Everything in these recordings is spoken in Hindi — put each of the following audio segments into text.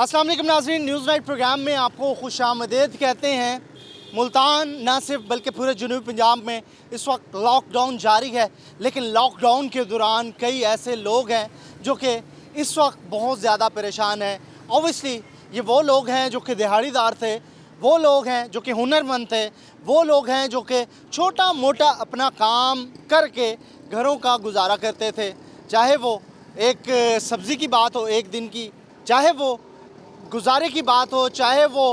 अस्सलाम वालेकुम नाज़रीन, न्यूज़ नाइट प्रोग्राम में आपको खुशामदीद कहते हैं। मुल्तान ना सिर्फ बल्कि पूरे जनूबी पंजाब में इस वक्त लॉकडाउन जारी है, लेकिन लॉकडाउन के दौरान कई ऐसे लोग हैं जो कि इस वक्त बहुत ज़्यादा परेशान हैं। ऑब्वियसली ये वो लोग हैं जो कि दिहाड़ीदार थे, वो लोग हैं जो कि हुनरमंद थे, वो लोग हैं जो कि छोटा मोटा अपना काम करके घरों का गुजारा करते थे। चाहे वो एक सब्ज़ी की बात हो एक दिन की, चाहे वो गुजारे की बात हो, चाहे वो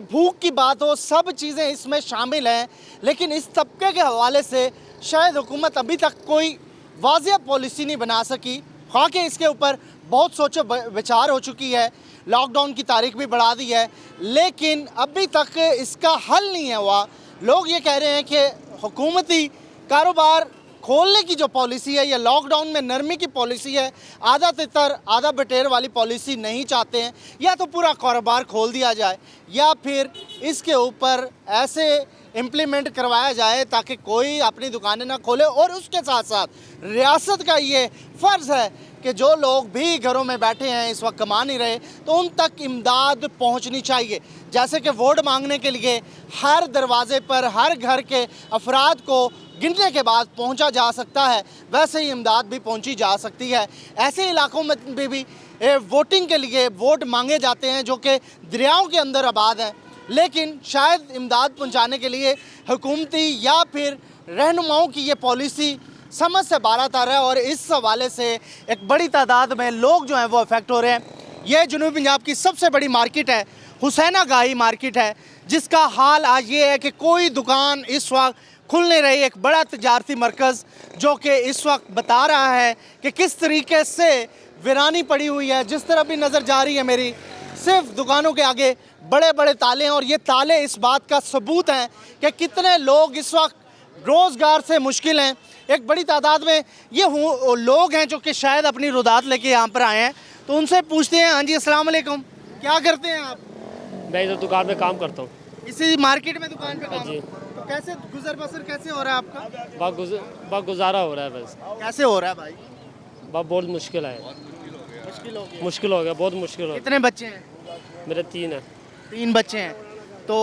भूख की बात हो, सब चीज़ें इसमें शामिल हैं। लेकिन इस तबके के हवाले से शायद हुकूमत अभी तक कोई वाज़ेह पॉलिसी नहीं बना सकी। हाँ कि इसके ऊपर बहुत सोचो विचार हो चुकी है, लॉकडाउन की तारीख भी बढ़ा दी है, लेकिन अभी तक इसका हल नहीं है हुआ। लोग ये कह रहे हैं कि हुकूमती कारोबार खोलने की जो पॉलिसी है या लॉकडाउन में नरमी की पॉलिसी है, आधा तितर आधा बटेर वाली पॉलिसी नहीं चाहते हैं। या तो पूरा कारोबार खोल दिया जाए या फिर इसके ऊपर ऐसे इम्प्लीमेंट करवाया जाए ताकि कोई अपनी दुकानें ना खोले। और उसके साथ साथ रियासत का ये फ़र्ज़ है कि जो लोग भी घरों में बैठे हैं इस वक्त कमा नहीं रहे, तो उन तक इमदाद पहुंचनी चाहिए। जैसे कि वोट मांगने के लिए हर दरवाजे पर हर घर के अफराद को गिनने के बाद पहुंचा जा सकता है, वैसे ही इमदाद भी पहुंची जा सकती है। ऐसे इलाकों में भी वोटिंग के लिए वोट मांगे जाते हैं जो कि दरियाओं के अंदर आबाद हैं, लेकिन शायद इमदाद पहुंचाने के लिए हुकूमती या फिर रहनुमाओं की ये पॉलिसी समझ से बाहर आ रहा है। और इस हवाले से एक बड़ी तादाद में लोग जो हैं वो अफेक्ट हो रहे हैं। ये जनूबी पंजाब की सबसे बड़ी मार्केट है, हुसैना गाही मार्केट है, जिसका हाल आज ये है कि कोई दुकान इस वक्त खुल नहीं रही। एक बड़ा तजारती मरकज़ जो कि इस वक्त बता रहा है कि किस तरीके से वीरानी पड़ी हुई है। जिस तरह भी नज़र जा रही है मेरी, सिर्फ दुकानों के आगे बड़े बड़े ताले हैं, और ये ताले इस बात का सबूत हैं कि कितने लोग इस वक्त रोज़गार से मुश्किल हैं। एक बड़ी तादाद में ये लोग हैं जो कि शायद अपनी रुदात लेके यहाँ पर आए हैं, तो उनसे पूछते हैं। हाँ जी, अस्सलाम वालेकुम, क्या करते हैं आप? मैं इधर दुकान पे काम करता हूँ। इसी मार्केट में दुकान पे काम? जी। तो कैसे गुजर बसर कैसे हो रहा है आपका? बहुत गुजारा हो रहा है बस। कैसे हो रहा है भाई? बहुत मुश्किल है। मुश्किल हो गया। मुश्किल हो गया, बहुत मुश्किल हो गया। कितने बच्चे हैं? मेरे 3 है। 3 बच्चे हैं। तो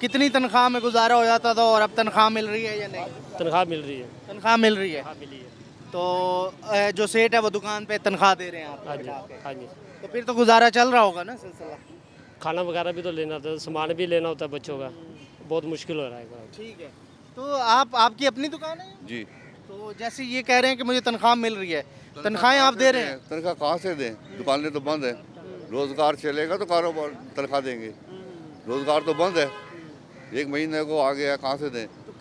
कितनी तनख्वाह में गुजारा हो जाता था और अब तनख्वाह मिल रही है या नहीं? तनख्वाह मिल रही है। तनख्वाह मिल रही है। हाँ, मिली है। तो जो सेठ है वो दुकान पे तनख्वाह दे रहे हैं आपको? हाँ जी, हाँ जी। तो फिर तो गुजारा चल रहा होगा ना सिलसिला? खाना वगैरह भी तो लेना होता है, सामान भी लेना होता है बच्चों का, बहुत मुश्किल हो रहा है। ठीक है। तो आपकी अपनी दुकान है? जी। तो जैसे ये कह रहे हैं कि मुझे तनख्वाह मिल रही है, तनख्वाहें आप दे रहे हैं? तनख्वाह कहाँ से दें? दुकानें तो बंद है। रोजगार चलेगा तो कारोबार तनख्वाह देंगे, रोजगार तो बंद है। 1 महीने को आ गया, कहाँ से दें? तो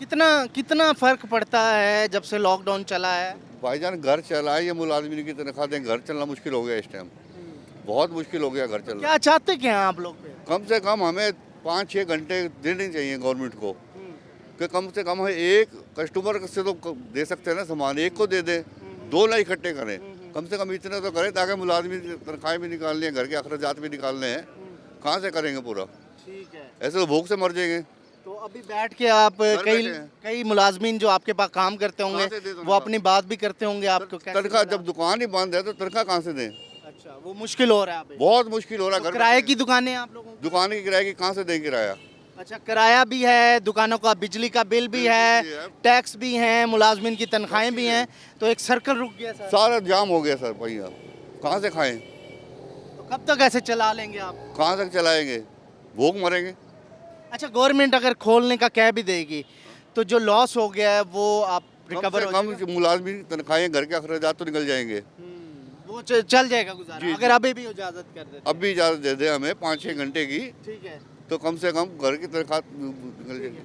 कितना फ़र्क पड़ता है जब से लॉकडाउन चला है? भाईजान घर चलाए या मुलाजमिन की तनख्वाह दें, घर चलना मुश्किल हो गया इस टाइम, बहुत मुश्किल हो गया घर चलना। क्या चाहते क्या हैं आप लोग? कम से कम हमें 5-6 घंटे देने चाहिए गवर्नमेंट को, कि कम से कम एक कस्टमर से तो दे सकते हैं ना सामान, एक को दे दें, 2 ना इकट्ठे करें, कम से कम इतने तो करें ताकि मुलाजमिन की तनख्वाहें भी निकालनी है, घर के अखराजात भी निकालने हैं। कहाँ से करेंगे पूरा? ठीक है। ऐसे तो भूख से मर जाएंगे। तो अभी बैठ के आप कई मुलाजमीन जो आपके पास काम करते होंगे वो अपनी बात भी करते होंगे आपको? तनख्वाह जब दुकान ही बंद है तो तनख्वाह कहाँ से दें? अच्छा, वो मुश्किल हो रहा है अभी? बहुत मुश्किल हो रहा है। तो घर किराए की दुकानें आप लोगों की? दुकान की किराए की कहाँ से दें किराया? अच्छा, किराया भी है, दुकानों का बिजली का बिल भी है, टैक्स भी है, मुलाजमीन की तनख्वाहें भी हैं, तो एक सर्कल रुक गया सर। सारा जाम हो गया सर भैया, कहाँ से खाएं? तो कब तक ऐसे चला लेंगे आप? कहाँ तक चलाएंगे? भूख मरेंगे। अच्छा, गवर्नमेंट अगर खोलने का कह भी देगी तो जो लॉस हो गया है वो आप रिकवर हो कम जाएगा? मुलाजमिन की तनख्वाहें, घर के अखराजात तो निकल जाएंगे। वो चल जाएगा गुजारा अगर अभी भी इजाज़त कर देते? अब भी इजाज़त दे दे हमें 5-6 घंटे की, ठीक है। तो कम से कम घर की तनख्वाह निकल जाएगी।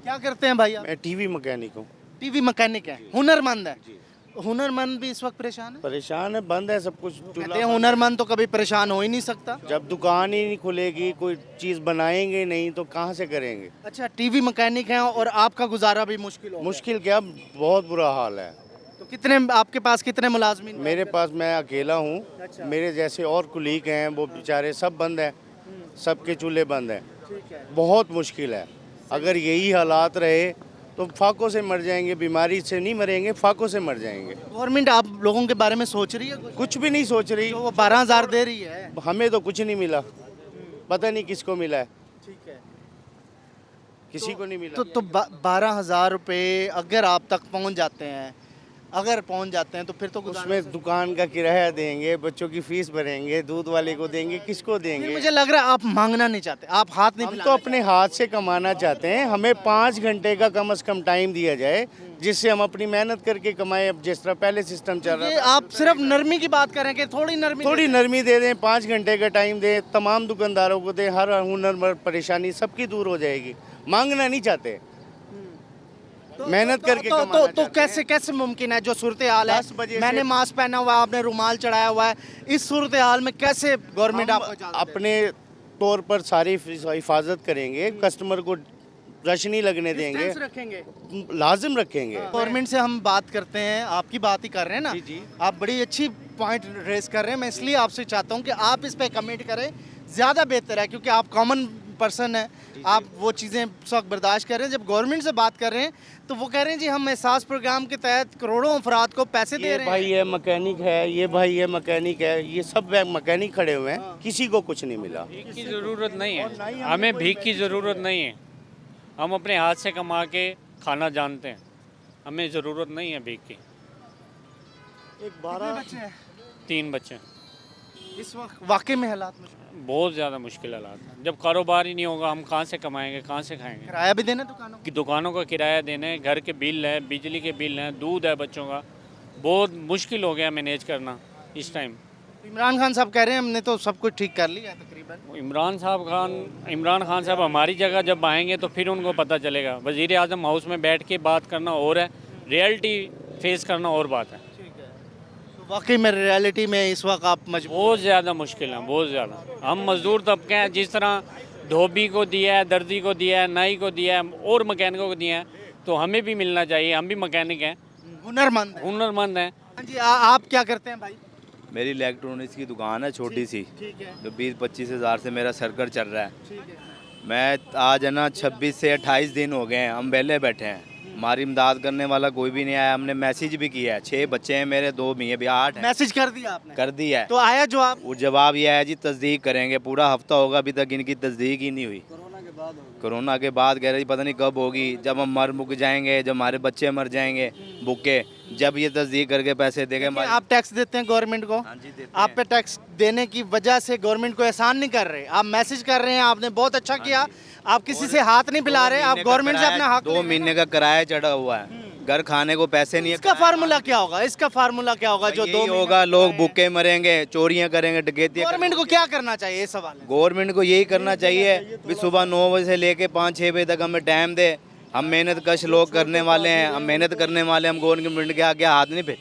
क्या करते हैं भाई आप? मैं टीवी मैकेनिक हूँ। टीवी मैकेनिक है, हुनरमंद है। हुनरमंद भी इस वक्त परेशान है? परेशान है, बंद है सब कुछ। कहते हैं हुनरमंद तो कभी परेशान हो ही नहीं सकता। जब दुकान ही नहीं खुलेगी, कोई चीज़ बनाएंगे नहीं तो कहाँ से करेंगे? अच्छा, टीवी मैकेनिक हैं और आपका गुजारा भी मुश्किल हो गया। मुश्किल क्या, बहुत बुरा हाल है। तो कितने आपके पास कितने मुलाजमीन? मेरे पास मैं अकेला हूँ। अच्छा। मेरे जैसे और कुलीग हैं वो बेचारे सब बंद हैं, सबके चूल्हे बंद हैं। ठीक है। बहुत मुश्किल है। अगर यही हालात रहे तो फाकों से मर जाएंगे, बीमारी से नहीं मरेंगे, फाकों से मर जाएंगे। गवर्नमेंट आप आप लोगों के बारे में सोच रही है कुछ? कुछ भी नहीं सोच रही। तो वो 12,000 दे रही है। हमें तो कुछ नहीं मिला, पता नहीं किसको मिला है, ठीक है। किसी को नहीं मिला। तो 12,000 रुपये अगर आप तक पहुंच जाते हैं, अगर पहुंच जाते हैं तो फिर तो उसमें दुकान का किराया देंगे, बच्चों की फीस भरेंगे, दूध वाले को देंगे, किसको फिर देंगे? मुझे लग रहा है आप मांगना नहीं चाहते, आप हाथ नहीं हम तो फैलाना अपने हाथ से कमाना चाहते हैं। हमें 5 घंटे का कम से कम टाइम दिया जाए, जिससे हम अपनी मेहनत करके कमाएं। अब जिस तरह पहले सिस्टम चल चाहते। ये रहा था, आप सिर्फ नरमी की बात करें कि थोड़ी नरमी थोड़ी नरमी दे दें, 5 घंटे का टाइम दें, तमाम दुकानदारों को दें, हर हुनर परेशानी सबकी दूर हो जाएगी। मांगना नहीं चाहते, मेहनत करके कमाना तो चाहते हैं। कैसे कैसे मुमकिन है जो सूरत हाल 10 बजे है, से- मैंने मास्क पहना हुआ है, आपने रुमाल चढ़ाया हुआ है, इस सूरत हाल में कैसे गवर्नमेंट हम आपको इजाज़त दे? अपने तौर पर सारी हिफाजत करेंगे, कस्टमर को रश नहीं लगने देंगे, डिस्टेंस रखेंगे। लाजिम रखेंगे। गवर्नमेंट से हम बात करते हैं, आपकी बात ही कर रहे हैं ना, जी, जी। आप बड़ी अच्छी पॉइंट रेस कर रहे हैं। मैं इसलिए आपसे चाहता हूं कि आप इस पे कमेंट करें, ज़्यादा बेहतर है, क्योंकि आप कॉमन पर्सन है, आप वो चीज़ें इस वक्त बर्दाश्त कर रहे हैं। जब गवर्नमेंट से बात कर रहे हैं तो वो कह रहे हैं जी हम एहसास प्रोग्राम के तहत करोड़ों अफराद को पैसे दे ये रहे भाई हैं। ये मैकेनिक है, ये भाई ये मैकेनिक है, ये सब मैकेनिक खड़े हुए हैं, किसी को कुछ नहीं मिला। भीख की ज़रूरत नहीं है, हमें भीख की ज़रूरत नहीं है। हम अपने हाथ से कमा के खाना जानते हैं, हमें ज़रूरत नहीं है भीख की। कितने बच्चे हैं 3 बच्चे, इस वक्त वाकई में हालात में? बहुत ज़्यादा मुश्किल हालात हैं। जब कारोबार ही नहीं होगा हम कहाँ से कमाएंगे, कहाँ से खाएंगे? किराया भी देना दुकानों कि दुकानों का किराया देने, घर के बिल है, बिजली के बिल हैं, दूध है बच्चों का, बहुत मुश्किल हो गया मैनेज करना इस टाइम। को? इमरान खान साहब कह रहे हैं हमने तो सब कुछ ठीक कर लिया है तकरीबन। इमरान खान साहब हमारी जगह जब आएंगे तो फिर उनको पता चलेगा। वज़ीर आज़म हाउस में बैठ के बात करना और है, रियलिटी फेस करना और बात है। तो वाकई में रियलिटी में इस वक्त आप मजबूर बहुत ज़्यादा मुश्किल है, बहुत ज़्यादा। हम मज़दूर तबके हैं, जिस तरह धोबी को दिया है, दर्जी को दिया है, नाई को दिया है और मैकेनिकों को दिया है, तो हमें भी मिलना चाहिए। हम भी मैकेनिक हैं, हुनरमंद हैं। हुनरमंद हैं। हाँ जी, आप क्या करते हैं भाई? मेरी इलेक्ट्रॉनिक्स की दुकान है छोटी सी, ठीक है, जो 20-25 हज़ार से मेरा सर्कल चल रहा है। ठीक है। मैं आज है ना 26 से 28 दिन हो गए हैं, हम पहले बैठे हैं, हमारी इमदाद करने वाला कोई भी नहीं आया। हमने मैसेज भी किया है, 6 बच्चे हैं मेरे, 2 मियाँ भी, 8 हैं, मैसेज कर दिया आपने? कर दिया है। तो आया जवाब? वो जवाब ये है जी तस्दीक करेंगे, पूरा हफ्ता होगा अभी तक इनकी तस्दीक ही नहीं हुई। कोरोना के बाद कह रहे जी पता नहीं कब होगी, जब हम मर मुक जाएंगे, जब हमारे बच्चे मर जाएंगे भूखे, जब ये तस्दीक करके पैसे देंगे। देखिए, आप टैक्स देते हैं गवर्नमेंट को, हाँ जी, देते आप पे टैक्स देने की वजह से गवर्नमेंट को एहसान नहीं कर रहे, आप मैसेज कर रहे हैं, आपने बहुत अच्छा किया। आप किसी से हाथ नहीं पिला रहे, आप गवर्नमेंट से अपना हक 2 महीने का किराया चढ़ा हुआ है, घर खाने को पैसे नहीं है। इसका फार्मूला क्या होगा? इसका फार्मूला क्या होगा जो यही 2 होगा, लोग भूखे मरेंगे, चोरियां करेंगे, डकैतियां गवर्नमेंट को क्या करना चाहिए? ये सवाल है। गवर्नमेंट को यही करना चाहिए भी सुबह 9 बजे से लेके 5-6 बजे तक हमें टाइम दे। हम मेहनत कश लोग करने वाले हैं, हम मेहनत करने वाले, हम गवर्नमेंट के आगे हाथ नहीं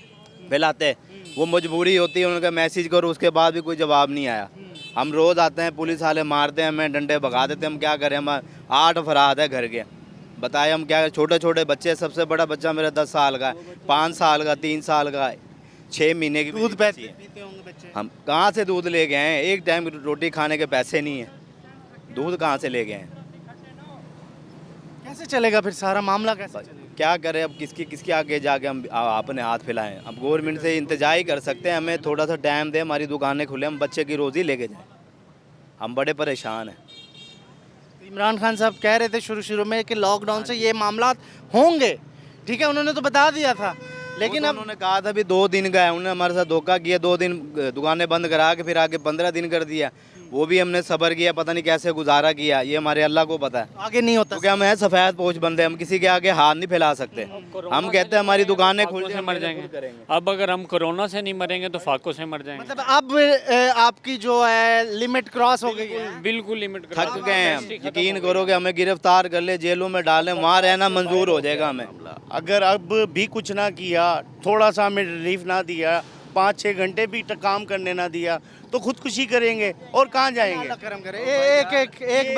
फैलाते। वो मजबूरी होती है, उनका मैसेज करो, उसके बाद भी कोई जवाब नहीं आया। हम रोज़ आते हैं, पुलिस वाले मारते हैं हमें, डंडे भगा देते हैं, हम क्या करें? हम 8 अफराद है घर के, बताए हम क्या? छोटे छोटे बच्चे, सबसे बड़ा बच्चा मेरा 10 साल का है, 5 साल का, 3 साल का, 6 महीने की दूध बच्ची है। पीते होंगे बच्चे। हम कहाँ से दूध ले गए हैं? एक टाइम की रोटी खाने के पैसे नहीं हैं, दूध कहाँ से ले गए हैं? कैसे चलेगा फिर सारा मामला? कैसे चलेगा? क्या करें अब? किसके आगे जाके हम अपने हाथ फैलाएं? अब गवर्नमेंट से इंतजार ही कर सकते हैं, हमें थोड़ा सा टाइम दे, हमारी दुकानें खुले, हम बच्चे की रोज़ी लेके जाएं। हम बड़े परेशान हैं। इमरान खान साहब कह रहे थे शुरू में कि लॉकडाउन से ये मामला होंगे, ठीक है, उन्होंने तो बता दिया था, लेकिन वो तो अब उन्होंने कहा था भी 2 दिन का है, उन्होंने हमारे साथ धोखा किया। 2 दिन दुकानें बंद करा के फिर आगे 15 दिन कर दिया। वो भी हमने सब्र किया, पता नहीं कैसे गुजारा किया, ये हमारे अल्लाह को पता है। आगे नहीं होता। क्योंकि हम हैं सफ़ेद पोश बंदे, हम किसी के आगे हाथ नहीं फैला सकते। हम कहते हैं हमारी दुकानें खुल फाकों से जाएं, मर जाएंगे। अब अगर हम कोरोना से नहीं मरेंगे तो फाकों से मर जाएंगे। मतलब अब आपकी जो है लिमिट क्रॉस हो गई है। बिल्कुल लिमिट थक गए हैं हम। यकीन करोगे, हमें गिरफ्तार कर ले, जेलों में डालें, वहाँ रहना मंजूर हो जाएगा हमें। अगर अब भी कुछ ना किया, थोड़ा सा हमें रिलीफ ना दिया, 5-6 घंटे भी काम करने ना दिया, तो खुदकुशी करेंगे और कहाँ जाएंगे? अल्लाह करम करे। एक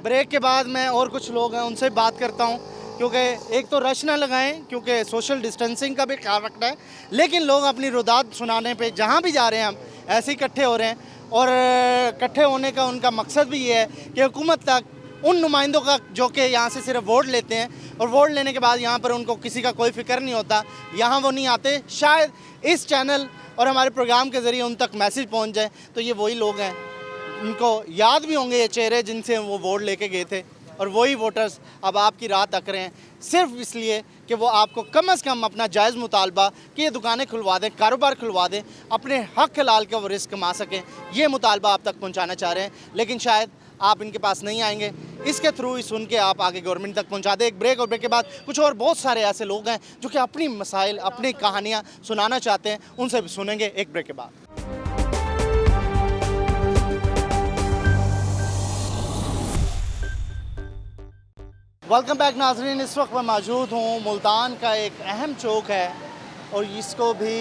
ब्रेक के बाद मैं और कुछ लोग हैं उनसे बात करता हूँ, क्योंकि एक तो रश ना लगाएं, क्योंकि सोशल डिस्टेंसिंग का भी ख्याल रखना है, लेकिन लोग अपनी रुदात सुनाने पे जहाँ भी जा रहे हैं हम ऐसे ही इकट्ठे हो रहे हैं। और इकट्ठे होने का उनका मकसद भी ये है कि हुकूमत तक उन नुमाइंदों का जो कि यहाँ से सिर्फ वोट लेते हैं, और वोट लेने के बाद यहाँ पर उनको किसी का कोई फिक्र नहीं होता, यहाँ वो नहीं आते। शायद इस चैनल और हमारे प्रोग्राम के ज़रिए उन तक मैसेज पहुँच जाए तो ये वही लोग हैं, उनको याद भी होंगे ये चेहरे जिनसे वो वोट लेके गए थे, और वही वोटर्स अब आपकी राह तक रहे हैं सिर्फ इसलिए कि वो आपको कम से कम अपना जायज़ मुतालबा कि ये दुकानें खुलवा दें, कारोबार खुलवा दें, अपने हक हलाल का वो रिस्क कमा सकें, ये मुतालबा आप तक पहुंचाना चाह रहे हैं। लेकिन शायद आप इनके पास नहीं आएंगे, इसके थ्रू ही सुन के आप आगे गवर्नमेंट तक पहुंचा दें। एक ब्रेक, और ब्रेक के बाद कुछ और बहुत सारे ऐसे लोग हैं जो कि अपनी मसाइल, अपनी कहानियाँ सुनाना चाहते हैं, उनसे भी सुनेंगे एक ब्रेक के बाद। वेलकम बैक नाजरीन, इस वक्त मैं मौजूद हूँ मुल्तान का एक अहम चौक है, और इसको भी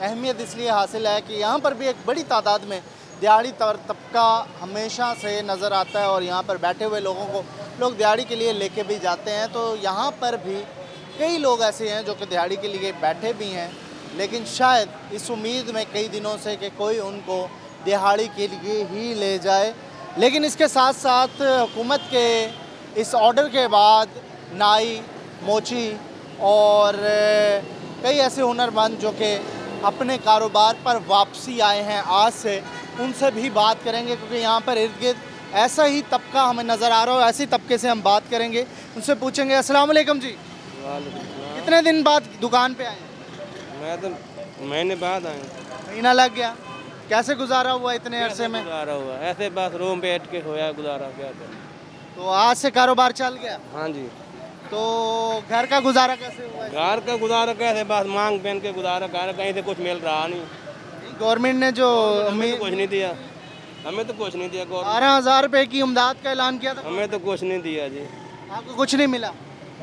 अहमियत इसलिए हासिल है कि यहाँ पर भी एक बड़ी तादाद में दिहाड़ी तबका हमेशा से नज़र आता है, और यहाँ पर बैठे हुए लोगों को लोग दिहाड़ी के लिए लेके भी जाते हैं। तो यहाँ पर भी कई लोग ऐसे हैं जो कि दिहाड़ी के लिए बैठे भी हैं, लेकिन शायद इस उम्मीद में कई दिनों से कि कोई उनको दिहाड़ी के लिए ही ले जाए। लेकिन इसके साथ साथ हुकूमत के इस ऑर्डर के बाद नाई, मोची और कई ऐसे हुनरमंद जो कि अपने कारोबार पर वापसी आए हैं आज से, उनसे भी बात करेंगे, क्योंकि यहाँ पर इर्द गिर्द ऐसा ही तबका हमें नज़र आ रहा हो। ऐसे तबके से हम बात करेंगे, उनसे पूछेंगे। अस्सलाम वालेकुम जी, कितने दिन बाद दुकान पे आए? मैं तो महीने बाद आया। महीना लग गया, कैसे गुजारा हुआ इतने अरसे में? गुजारा हुआ ऐसे बस रूम पे बैठ के होया गुजारा, क्या करें। तो आज से कारोबार चल गया? हाँ जी। तो घर का गुजारा कैसे हुआ है? घर का गुजारा कैसे, बस मांग पहन के गुजारा, घर कहीं से कुछ मिल रहा नहीं। गवर्नमेंट ने जो हमें तो कुछ नहीं दिया, हमें तो कुछ नहीं दिया। 12,000 रुपए की इमदाद का ऐलान किया था, हमें तो कुछ नहीं दिया जी। आपको कुछ नहीं मिला?